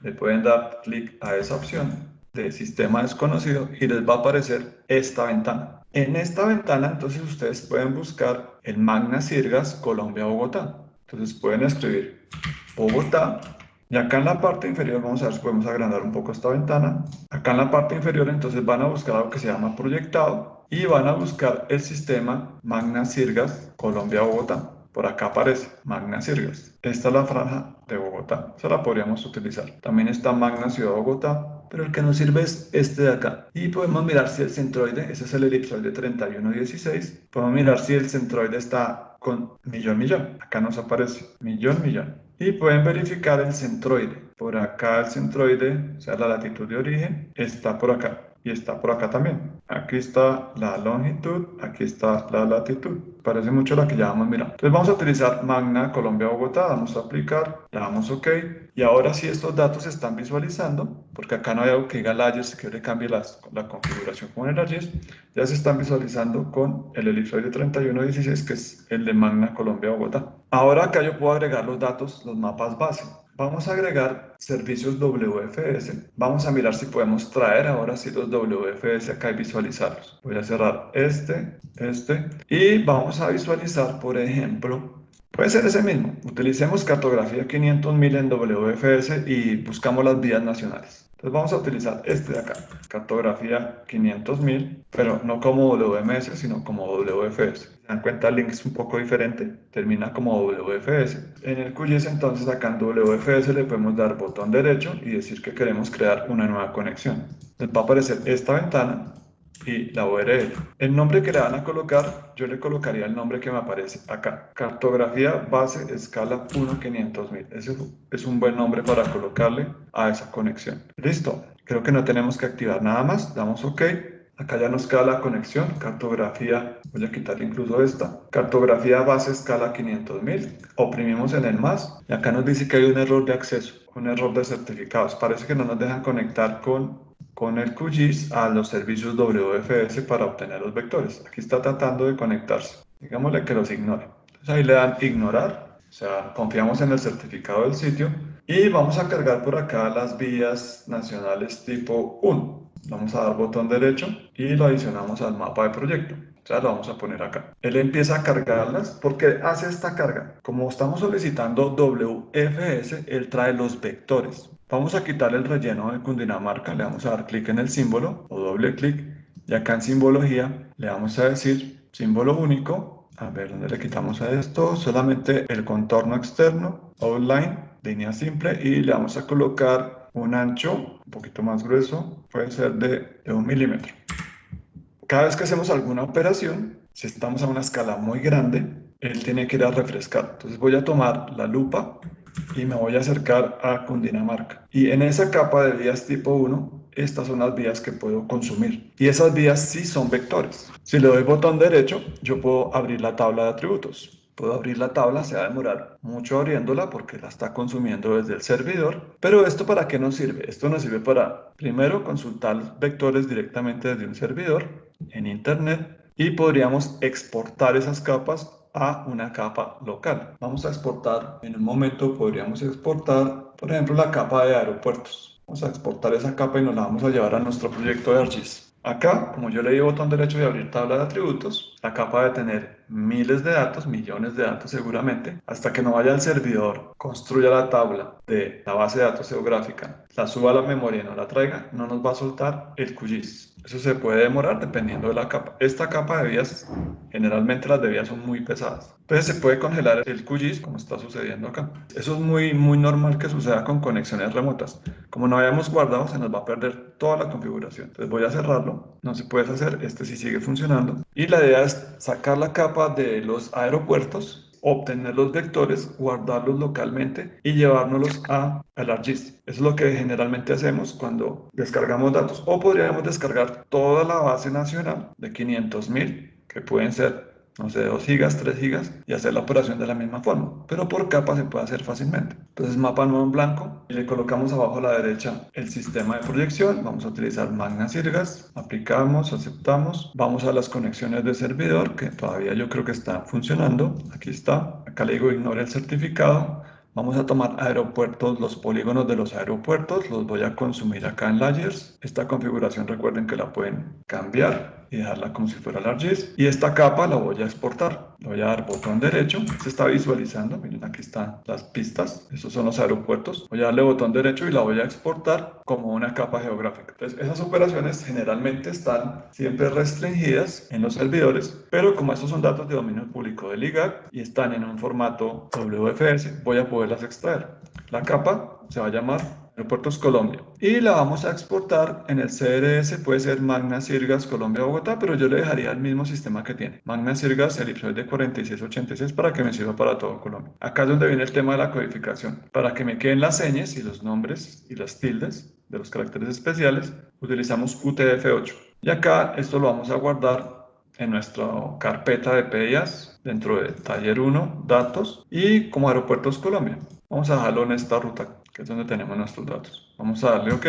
Le pueden dar clic a esa opción de sistema desconocido y les va a aparecer esta ventana. En esta ventana entonces ustedes pueden buscar el Magna Sirgas Colombia Bogotá. Entonces pueden escribir Bogotá y acá en la parte inferior vamos a ver si podemos agrandar un poco esta ventana. Acá en la parte inferior entonces van a buscar algo que se llama proyectado y van a buscar el sistema Magna Sirgas Colombia Bogotá. Por acá aparece Magna Sirgas. Esta es la franja de Bogotá. Esa la podríamos utilizar. También está Magna Ciudad Bogotá, pero el que nos sirve es este de acá. Y podemos mirar si el centroide, ese es el elipsoide 3116. Podemos mirar si el centroide está con millón. Acá nos aparece millón. Y pueden verificar el centroide. Por acá el centroide, o sea, la latitud de origen, está por acá. Y está por acá también. Aquí está la longitud, aquí está la latitud. Parece mucho la que ya vamos a mirar. Entonces vamos a utilizar Magna Colombia Bogotá, damos a aplicar, le damos OK. Y ahora sí estos datos se están visualizando, porque acá no hay algo que diga layers, que le cambie la configuración con el layers. Ya se están visualizando con el elipsoide 3116, que es el de Magna Colombia Bogotá. Ahora acá yo puedo agregar los datos, los mapas base. Vamos a agregar servicios WFS. Vamos a mirar si podemos traer ahora sí los WFS acá y visualizarlos. Voy a cerrar este y vamos a visualizar, por ejemplo, puede ser ese mismo. Utilicemos cartografía 500.000 en WFS y buscamos las vías nacionales. Entonces vamos a utilizar este de acá, cartografía 500.000, pero no como WMS, sino como WFS. Se dan cuenta, el link es un poco diferente, termina como WFS. En el QGIS entonces acá en WFS le podemos dar botón derecho y decir que queremos crear una nueva conexión. Entonces va a aparecer esta ventana y la URL. El nombre que le van a colocar, yo le colocaría el nombre que me aparece acá. Cartografía base escala 1.500.000. Ese es un buen nombre para colocarle a esa conexión. Listo. Creo que no tenemos que activar nada más. Damos OK. Acá ya nos queda la conexión. Cartografía, voy a quitar incluso esta. Cartografía base escala 500.000. Oprimimos en el más y acá nos dice que hay un error de acceso, un error de certificados. Parece que no nos dejan conectar con el QGIS a los servicios WFS para obtener los vectores. Aquí está tratando de conectarse. Digámosle que los ignore. Entonces ahí le dan ignorar, o sea, confiamos en el certificado del sitio y vamos a cargar por acá las vías nacionales tipo 1. Vamos a dar botón derecho y lo adicionamos al mapa de proyecto. O sea, lo vamos a poner acá. Él empieza a cargarlas porque hace esta carga. Como estamos solicitando WFS, él trae los vectores. Vamos a quitar el relleno de Cundinamarca, le vamos a dar clic en el símbolo o doble clic y acá en simbología le vamos a decir símbolo único. A ver, ¿dónde le quitamos a esto? Solamente el contorno externo, outline, línea simple y le vamos a colocar un ancho un poquito más grueso, puede ser de 1 milímetro. Cada vez que hacemos alguna operación, si estamos a una escala muy grande, él tiene que ir a refrescar. Entonces voy a tomar la lupa y me voy a acercar a Cundinamarca. Y en esa capa de vías tipo 1, estas son las vías que puedo consumir. Y esas vías sí son vectores. Si le doy botón derecho, yo puedo abrir la tabla de atributos. Puedo abrir la tabla, se va a demorar mucho abriéndola porque la está consumiendo desde el servidor. Pero ¿esto para qué nos sirve? Esto nos sirve para, primero, consultar vectores directamente desde un servidor en Internet y podríamos exportar esas capas a una capa local. Vamos a exportar, en un momento podríamos exportar, por ejemplo, la capa de aeropuertos. Vamos a exportar esa capa y nos la vamos a llevar a nuestro proyecto de ArcGIS. Acá, como yo le di botón derecho de abrir tabla de atributos, la capa debe tener miles de datos, millones de datos seguramente, hasta que no vaya al servidor, construya la tabla de la base de datos geográfica, la suba a la memoria y no la traiga, no nos va a soltar el QGIS. Eso se puede demorar dependiendo de la capa. Esta capa de vías, generalmente las de vías son muy pesadas. Entonces se puede congelar el QGIS como está sucediendo acá. Eso es muy normal que suceda con conexiones remotas. Como no hayamos guardado, se nos va a perder toda la configuración. Entonces voy a cerrarlo. No se puede hacer. Este sí sigue funcionando. Y la idea es sacar la capa de los aeropuertos, obtener los vectores, guardarlos localmente y llevárnoslos al ArcGIS. Eso es lo que generalmente hacemos cuando descargamos datos. O podríamos descargar toda la base nacional de 500.000, que pueden ser, no sé, 2 gigas, 3 gigas, y hacer la operación de la misma forma. Pero por capa se puede hacer fácilmente. Entonces, mapa nuevo en blanco y le colocamos abajo a la derecha el sistema de proyección. Vamos a utilizar Magna Sirgas. Aplicamos, aceptamos. Vamos a las conexiones de servidor, que todavía yo creo que están funcionando. Aquí está. Acá le digo ignore el certificado. Vamos a tomar aeropuertos, los polígonos de los aeropuertos, los voy a consumir acá en Layers. Esta configuración recuerden que la pueden cambiar y dejarla como si fuera el ArcGIS. Y esta capa la voy a exportar. Le voy a dar botón derecho. Se está visualizando. Miren, aquí están las pistas. Estos son los aeropuertos. Voy a darle botón derecho y la voy a exportar como una capa geográfica. Entonces, esas operaciones generalmente están siempre restringidas en los servidores, pero como estos son datos de dominio público del IGAC y están en un formato WFS, voy a poderlas extraer. La capa se va a llamar Aeropuertos Colombia y la vamos a exportar en el CRS, puede ser Magna Sirgas Colombia Bogotá, pero yo le dejaría el mismo sistema que tiene Magna Sirgas elipsoide 4686 para que me sirva para todo Colombia. Acá es donde viene el tema de la codificación. Para que me queden las señas y los nombres y las tildes de los caracteres especiales, utilizamos UTF-8 y acá esto lo vamos a guardar en nuestra carpeta de PIAs dentro de taller 1, datos y como Aeropuertos Colombia. Vamos a dejarlo en esta ruta, que es donde tenemos nuestros datos. Vamos a darle OK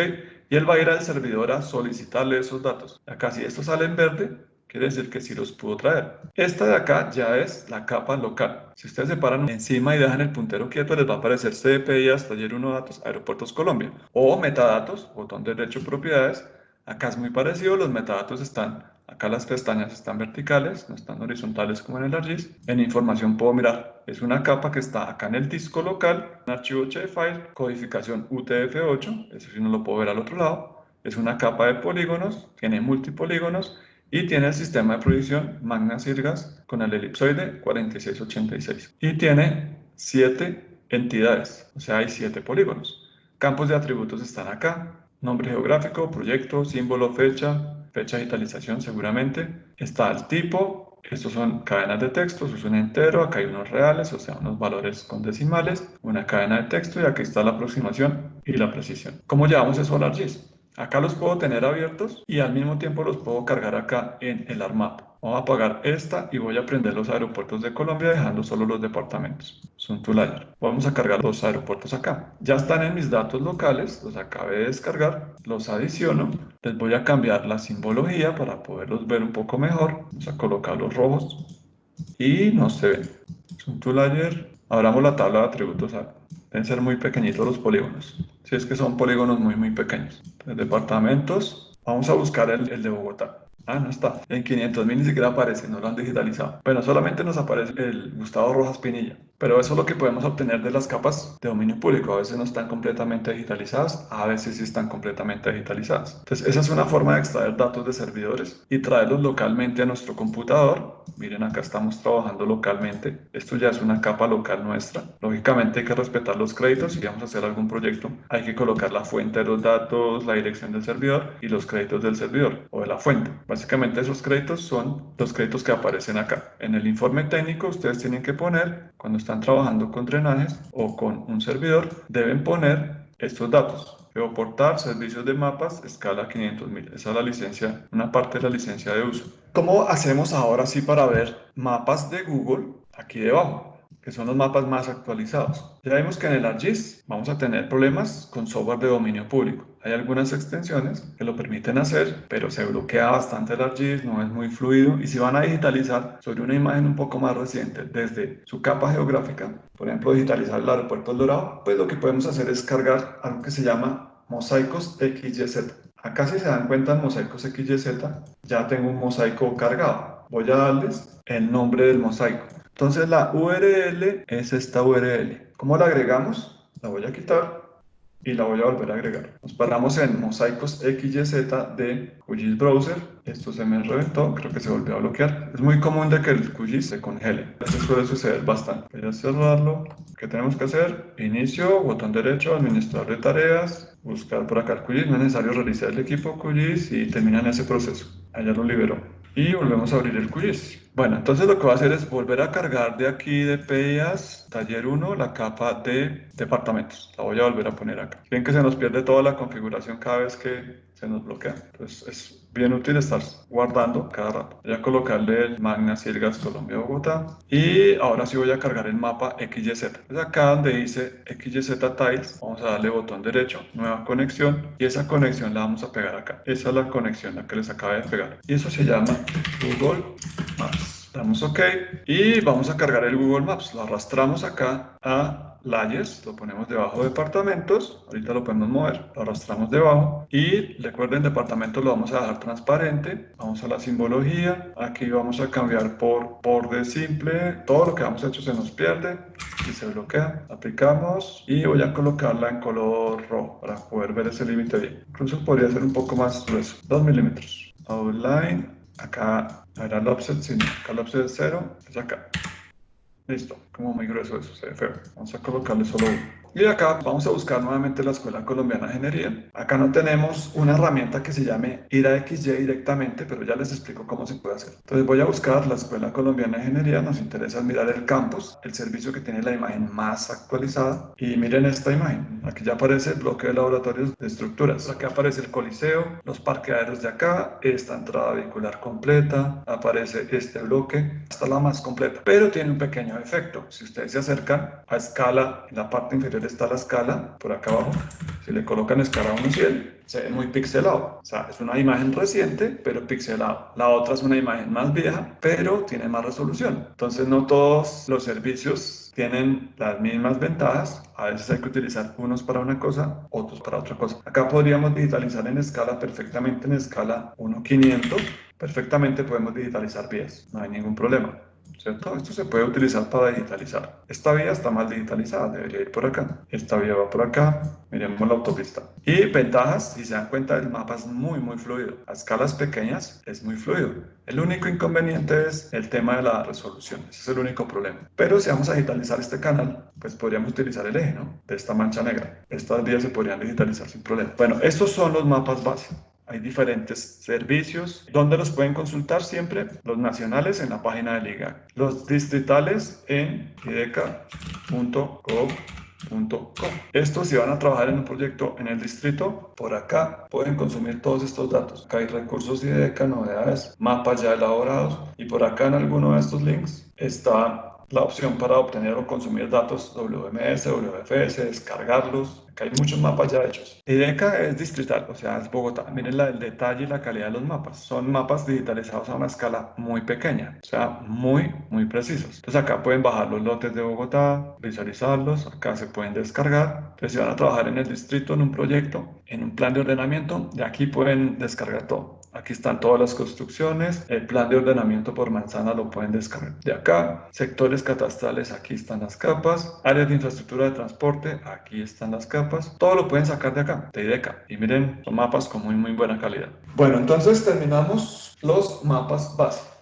y él va a ir al servidor a solicitarle esos datos. Acá si esto sale en verde, Quiere decir que sí los pudo traer. Esta de acá ya es la capa local. Si ustedes se paran encima y dejan el puntero quieto, les va a aparecer CDPIAS, Taller 1 Datos, Aeropuertos Colombia. O metadatos, botón derecho propiedades. Acá es muy parecido, los metadatos están, acá las pestañas están verticales, no están horizontales como en el ArcGIS. En información puedo mirar, es una capa que está acá en el disco local, un archivo shapefile, codificación UTF-8, eso sí no lo puedo ver al otro lado. Es una capa de polígonos, tiene multipolígonos y tiene el sistema de proyección Magna Sirgas con el elipsoide 4686. Y tiene 7 entidades, o sea, hay 7 polígonos. Campos de atributos están acá, nombre geográfico, proyecto, símbolo, fecha de digitalización seguramente. Está el tipo, estos son cadenas de texto, eso es un entero, acá hay unos reales, o sea, unos valores con decimales, una cadena de texto y aquí está la aproximación y la precisión. ¿Cómo llevamos eso al ArcGIS? Acá los puedo tener abiertos y al mismo tiempo los puedo cargar acá en el ArcMap. Vamos a apagar esta y voy a prender los aeropuertos de Colombia dejando solo los departamentos. Son Layer. Vamos a cargar los aeropuertos acá. Ya están en mis datos locales, los acabé de descargar, los adiciono. Les voy a cambiar la simbología para poderlos ver un poco mejor. Vamos a colocar los rojos y no se ven. Son Layer. Abramos la tabla de atributos. Deben ser muy pequeñitos los polígonos. Si es que son polígonos muy pequeños. Entonces, departamentos. Vamos a buscar el de Bogotá. Ah, no está. En 500.000 ni siquiera aparece, no lo han digitalizado. Bueno, solamente nos aparece el Gustavo Rojas Pinilla. Pero eso es lo que podemos obtener de las capas de dominio público. A veces no están completamente digitalizadas, a veces sí están completamente digitalizadas. Entonces, esa es una forma de extraer datos de servidores y traerlos localmente a nuestro computador. Miren, acá estamos trabajando localmente. Esto ya es una capa local nuestra. Lógicamente hay que respetar los créditos. Si vamos a hacer algún proyecto, hay que colocar la fuente de los datos, la dirección del servidor y los créditos del servidor o de la fuente. Básicamente esos créditos son los créditos que aparecen acá. En el informe técnico ustedes tienen que poner, cuando están trabajando con drenajes o con un servidor, deben poner estos datos. Geoportal, servicios de mapas, escala 500.000. Esa es la licencia, una parte de la licencia de uso. ¿Cómo hacemos ahora sí para ver mapas de Google aquí debajo? Que son los mapas más actualizados. Ya vimos que en el ArcGIS vamos a tener problemas con software de dominio público. Hay algunas extensiones que lo permiten hacer, pero se bloquea bastante el ArcGIS, no es muy fluido. Y si van a digitalizar sobre una imagen un poco más reciente desde su capa geográfica, por ejemplo, digitalizar el aeropuerto El Dorado, pues lo que podemos hacer es cargar algo que se llama mosaicos XYZ. Acá si se dan cuenta en mosaicos XYZ, ya tengo un mosaico cargado. Voy a darles el nombre del mosaico. Entonces la URL es esta URL. ¿Cómo la agregamos? La voy a quitar y la voy a volver a agregar. Nos paramos en mosaicos XYZ de QGIS Browser. Esto se me reventó, creo que se volvió a bloquear. Es muy común de que el QGIS se congele. Esto suele suceder bastante. Voy a cerrarlo. ¿Qué tenemos que hacer? Inicio, botón derecho, administrador de tareas, buscar por acá el QGIS. No es necesario realizar el equipo QGIS y terminan ese proceso. Allá lo liberó. Y volvemos a abrir el QGIS. Bueno, entonces lo que voy a hacer es volver a cargar de aquí de PIAS, taller 1, la capa de departamentos. La voy a volver a poner acá. Ven que se nos pierde toda la configuración cada vez que se nos bloquea. Entonces es bien útil estar guardando cada rato. Voy a colocarle el Magna Sirgas Colombia Bogotá. Y ahora sí voy a cargar el mapa XYZ. Es acá donde dice XYZ Tiles. Vamos a darle botón derecho, nueva conexión. Y esa conexión la vamos a pegar acá. Esa es la conexión, la que les acabé de pegar. Y eso se llama Google Maps. Damos OK y vamos a cargar el Google Maps. Lo arrastramos acá a Layers, lo ponemos debajo de departamentos. Ahorita lo podemos mover, lo arrastramos debajo. Y recuerden, departamento lo vamos a dejar transparente. Vamos a la simbología. Aquí vamos a cambiar por borde simple. Todo lo que hemos hecho se nos pierde y se bloquea. Aplicamos y voy a colocarla en color rojo para poder ver ese límite bien. Incluso podría ser un poco más grueso, 2 milímetros. Outline. Acá era el offset, sí, acá el offset es 0, es acá. Listo, como muy grueso eso, se ve feo. Vamos a colocarle solo uno. Y acá vamos a buscar nuevamente la Escuela Colombiana de Ingeniería. Acá no tenemos una herramienta que se llame ir a XY directamente, pero ya les explico cómo se puede hacer. Entonces voy a buscar la Escuela Colombiana de Ingeniería. Nos interesa mirar el campus, el servicio que tiene la imagen más actualizada. Y miren esta imagen. Aquí ya aparece el bloque de laboratorios de estructuras. Aquí aparece el coliseo, los parqueaderos de acá, esta entrada vehicular completa, aparece este bloque. Esta es la más completa, pero tiene un pequeño efecto. Si ustedes se acercan a escala, en la parte inferior está la escala, por acá abajo. Si le colocan escala 1:100, se ve muy pixelado. O sea, es una imagen reciente, pero pixelado. La otra es una imagen más vieja, pero tiene más resolución. Entonces, no todos los servicios tienen las mismas ventajas. A veces hay que utilizar unos para una cosa, otros para otra cosa. Acá podríamos digitalizar en escala, perfectamente en escala 1:500. Perfectamente podemos digitalizar vías, no hay ningún problema. ¿Cierto? Esto se puede utilizar para digitalizar. Esta vía está mal digitalizada, debería ir por acá. Esta vía va por acá, miremos la autopista. Y ventajas, si se dan cuenta, el mapa es muy fluido. A escalas pequeñas es muy fluido. El único inconveniente es el tema de la resolución, ese es el único problema. Pero si vamos a digitalizar este canal, pues podríamos utilizar el eje, ¿no? De esta mancha negra. Estas vías se podrían digitalizar sin problema. Bueno, estos son los mapas base. Hay diferentes servicios. ¿Dónde los pueden consultar siempre? Los nacionales en la página del IGAC. Los distritales en ideca.gov.co. Estos, si van a trabajar en un proyecto en el distrito, por acá pueden consumir todos estos datos. Acá hay recursos IDECA, novedades, mapas ya elaborados, y por acá en alguno de estos links está la opción para obtener o consumir datos WMS, WFS, descargarlos. Acá hay muchos mapas ya hechos. IDECA es distrital, o sea, es Bogotá. Miren el detalle y la calidad de los mapas. Son mapas digitalizados a una escala muy pequeña, o sea, muy precisos. Entonces acá pueden bajar los lotes de Bogotá, visualizarlos, acá se pueden descargar. Entonces si van a trabajar en el distrito, en un proyecto, en un plan de ordenamiento, de aquí pueden descargar todo. Aquí están todas las construcciones, el plan de ordenamiento por manzana lo pueden descargar de acá, sectores catastrales, aquí están las capas, áreas de infraestructura de transporte, aquí están las capas, todo lo pueden sacar de acá, de IDECA, y miren, son mapas con muy buena calidad. Bueno, entonces terminamos los mapas base.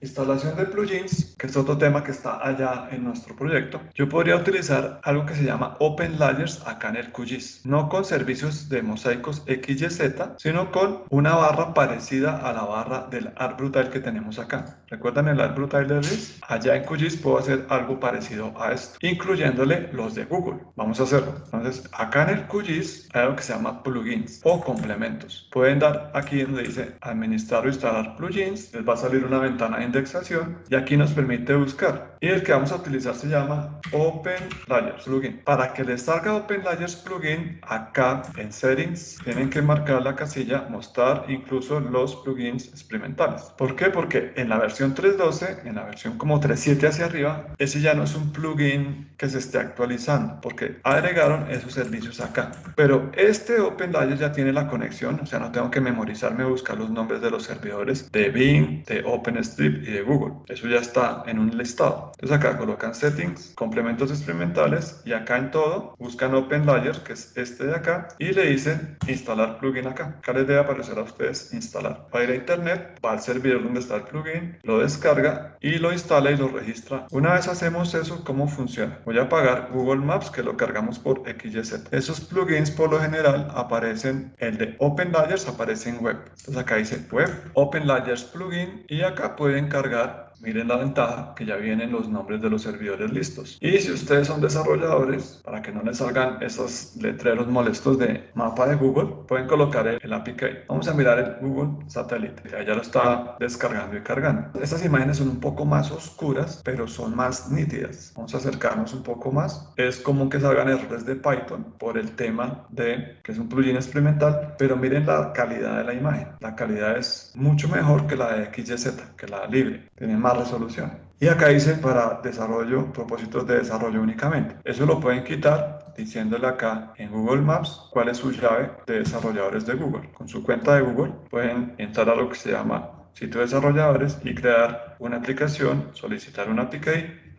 Instalación de plugins, que es otro tema que está allá en nuestro proyecto. Yo podría utilizar algo que se llama Open Layers acá en el QGIS, no con servicios de mosaicos XYZ, sino con una barra parecida a la barra del ArcBrutal que tenemos acá. ¿Recuerdan el ArcBrutal de RIS? Allá en QGIS puedo hacer algo parecido a esto, incluyéndole los de Google. Vamos a hacerlo. Entonces, acá en el QGIS hay algo que se llama plugins o complementos. Pueden dar aquí donde dice administrar o instalar plugins, les va a salir una ventana de indexación y aquí nos permite buscar, y el que vamos a utilizar se llama Open Layers Plugin. Para que les salga Open Layers Plugin, acá en Settings tienen que marcar la casilla mostrar incluso los plugins experimentales. ¿Por qué? Porque en la versión 3.12, en la versión como 3.7 hacia arriba, ese ya no es un plugin que se esté actualizando porque agregaron esos servicios acá, pero este Open Layers ya tiene la conexión, o sea, no tengo que memorizarme o buscar los nombres de los servidores de Bing, de OpenStreet y de Google. Eso ya está en un listado. Entonces acá colocan settings, complementos experimentales, y acá en todo buscan Open Layers, que es este de acá, y le dicen instalar plugin acá. Acá les debe aparecer a ustedes instalar. Va a ir a internet, va al servidor donde está el plugin, lo descarga y lo instala y lo registra. Una vez hacemos eso, ¿cómo funciona? Voy a apagar Google Maps, que lo cargamos por XYZ. Esos plugins por lo general aparecen, el de Open Layers aparece en web. Entonces acá dice web, Open Layers plugin, y acá pueden cargar. Miren la ventaja que ya vienen los nombres de los servidores listos. Y si ustedes son desarrolladores, para que no les salgan esos letreros molestos de mapa de Google, pueden colocar el APK. Vamos a mirar el Google Satellite. Ya lo está descargando y cargando. Estas imágenes son un poco más oscuras, pero son más nítidas. Vamos a acercarnos un poco más. Es común que salgan errores de Python por el tema de que es un plugin experimental, pero miren la calidad de la imagen. La calidad es mucho mejor que la de XYZ, que la libre. Tiene más resolución. Y acá dice para desarrollo, propósitos de desarrollo únicamente. Eso lo pueden quitar diciéndole acá en Google Maps cuál es su llave de desarrolladores de Google. Con su cuenta de Google pueden entrar a lo que se llama sitio de desarrolladores y crear una aplicación, solicitar una APK.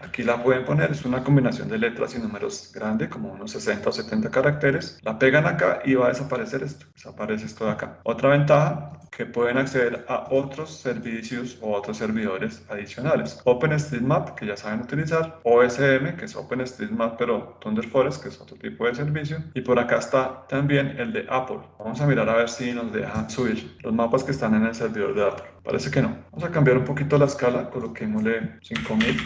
Aquí la pueden poner, es una combinación de letras y números grande, como unos 60 o 70 caracteres. La pegan acá y va a desaparecer esto. Desaparece esto de acá. Otra ventaja, que pueden acceder a otros servicios o otros servidores adicionales. OpenStreetMap, que ya saben utilizar. OSM, que es OpenStreetMap, pero Thunder Forest, que es otro tipo de servicio. Y por acá está también el de Apple. Vamos a mirar a ver si nos deja subir los mapas que están en el servidor de Apple. Parece que no. Vamos a cambiar un poquito la escala, coloquémosle 5000.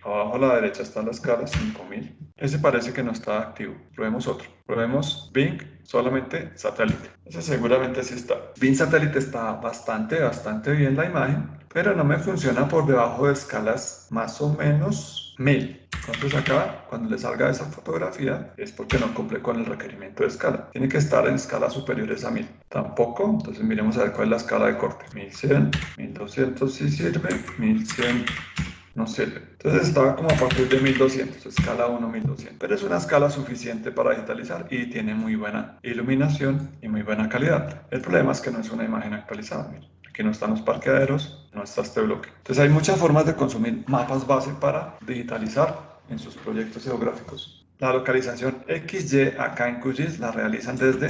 Abajo a la derecha está la escala 5000. Ese parece que no está activo. Probemos otro. Probemos Bing, solamente satélite. Ese seguramente sí está. Bing satélite está bastante bien la imagen, pero no me funciona por debajo de escalas más o menos 1000. Entonces acá, cuando le salga esa fotografía, es porque no cumple con el requerimiento de escala. Tiene que estar en escalas superiores a 1000. Tampoco, entonces miremos a ver cuál es la escala de corte. 1100, 1200 sí sirve, 1100 no sirve. Entonces estaba como a partir de 1200, escala 1, 1200. Pero es una escala suficiente para digitalizar y tiene muy buena iluminación y muy buena calidad. El problema es que no es una imagen actualizada. Miren, aquí no están los parqueaderos, no está este bloque. Entonces hay muchas formas de consumir mapas base para digitalizar en sus proyectos geográficos. La localización XY acá en QGIS la realizan desde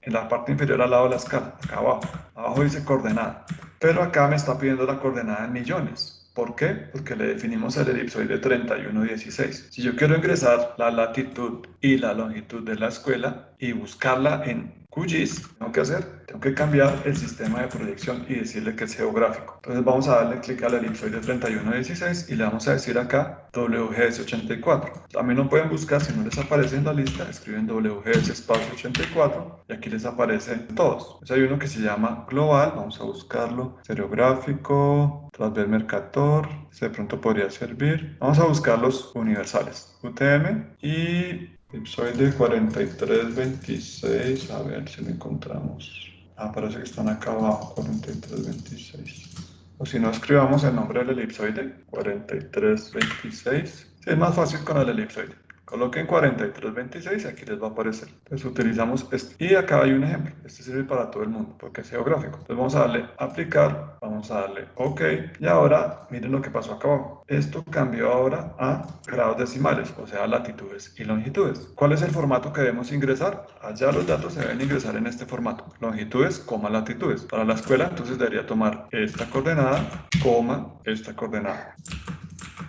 en la parte inferior al lado de la escala, acá abajo. Abajo dice coordenada, pero acá me está pidiendo la coordenada en millones. ¿Por qué? Porque le definimos el elipsoide 3116. Si yo quiero ingresar la latitud y la longitud de la escuela y buscarla en QGIS, ¿tengo que hacer? Tengo que cambiar el sistema de proyección y decirle que es geográfico. Entonces vamos a darle clic al elipsoide 3116 y le vamos a decir acá WGS84. También lo pueden buscar, si no les aparece en la lista, escriben WGS espacio 84 y aquí les aparecen todos. Entonces hay uno que se llama global, vamos a buscarlo, estereográfico, Transver Mercator, de pronto podría servir. Vamos a buscar los universales, UTM y elipsoide 4326, a ver si lo encontramos. Parece que están acá abajo, 4326. O si no, escribamos el nombre del elipsoide, 4326. Sí, es más fácil con el elipsoide. Coloquen 4326 y aquí les va a aparecer. Entonces utilizamos este. Y acá hay un ejemplo. Este sirve para todo el mundo porque es geográfico. Entonces vamos a darle aplicar, vamos a darle OK. Y ahora miren lo que pasó acá abajo. Esto cambió ahora a grados decimales, o sea, latitudes y longitudes. ¿Cuál es el formato que debemos ingresar? Allá los datos se deben ingresar en este formato. Longitudes, coma, latitudes. Para la escuela entonces debería tomar esta coordenada, coma, esta coordenada.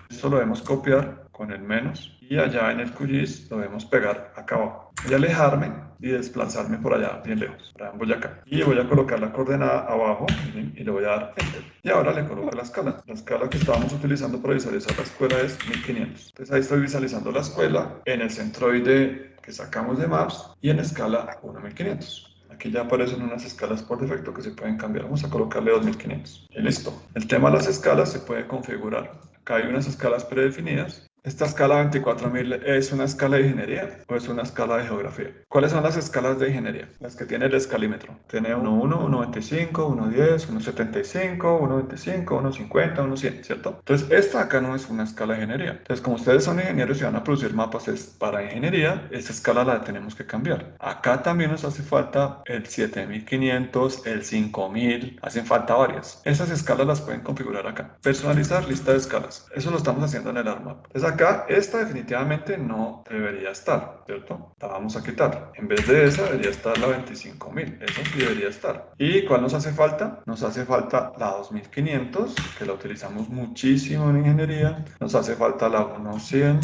Esto lo debemos copiar con el menos y allá en el QGIS lo debemos pegar acá abajo. Voy a alejarme y desplazarme por allá bien lejos, para Boyacá. Y voy a colocar la coordenada abajo, miren, y le voy a dar Enter. Y ahora le coloco la escala. La escala que estábamos utilizando para visualizar la escuela es 1500. Entonces ahí estoy visualizando la escuela en el centroide que sacamos de Maps y en escala 1500. Aquí ya aparecen unas escalas por defecto que se pueden cambiar. Vamos a colocarle 2500. Y listo. El tema de las escalas se puede configurar. Acá hay unas escalas predefinidas. ¿Esta escala 24000 es una escala de ingeniería o es una escala de geografía? ¿Cuáles son las escalas de ingeniería? Las que tiene el escalímetro. Tiene 1.1, 1.25, 1.10, 1.75, 1.25, 1.50, 1.100, ¿cierto? Entonces, esta acá no es una escala de ingeniería. Entonces, como ustedes son ingenieros y van a producir mapas para ingeniería, esta escala la tenemos que cambiar. Acá también nos hace falta el 7500, el 5000, hacen falta varias. Esas escalas las pueden configurar acá. Personalizar lista de escalas. Eso lo estamos haciendo en el ArcMap. Entonces, acá esta definitivamente no debería estar, ¿cierto? La vamos a quitar. En vez de esa debería estar la 25000. Esa sí debería estar. ¿Y cuál nos hace falta? Nos hace falta la 2500, que la utilizamos muchísimo en ingeniería. Nos hace falta la 1100.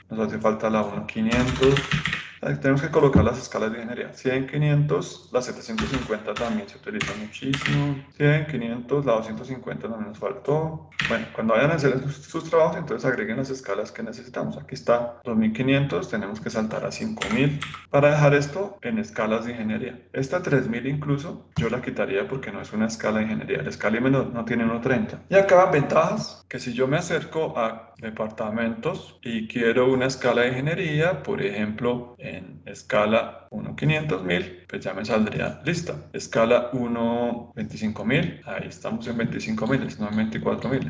Nos hace falta la 1500. Tenemos que colocar las escalas de ingeniería. 100, 500, la 750 también se utiliza muchísimo. 100, 500, la 250 también nos faltó. Bueno, cuando vayan a hacer sus trabajos, entonces agreguen las escalas que necesitamos. Aquí está 2500, tenemos que saltar a 5000 para dejar esto en escalas de ingeniería. Esta 3000 incluso, yo la quitaría porque no es una escala de ingeniería. El escalímetro no tiene 1.30. Y acá ventajas, que si yo me acerco a departamentos y quiero una escala de ingeniería, por ejemplo, en escala 1.500.000, pues ya me saldría lista. Escala 1.25.000, ahí estamos en 25.000, no en 24.000.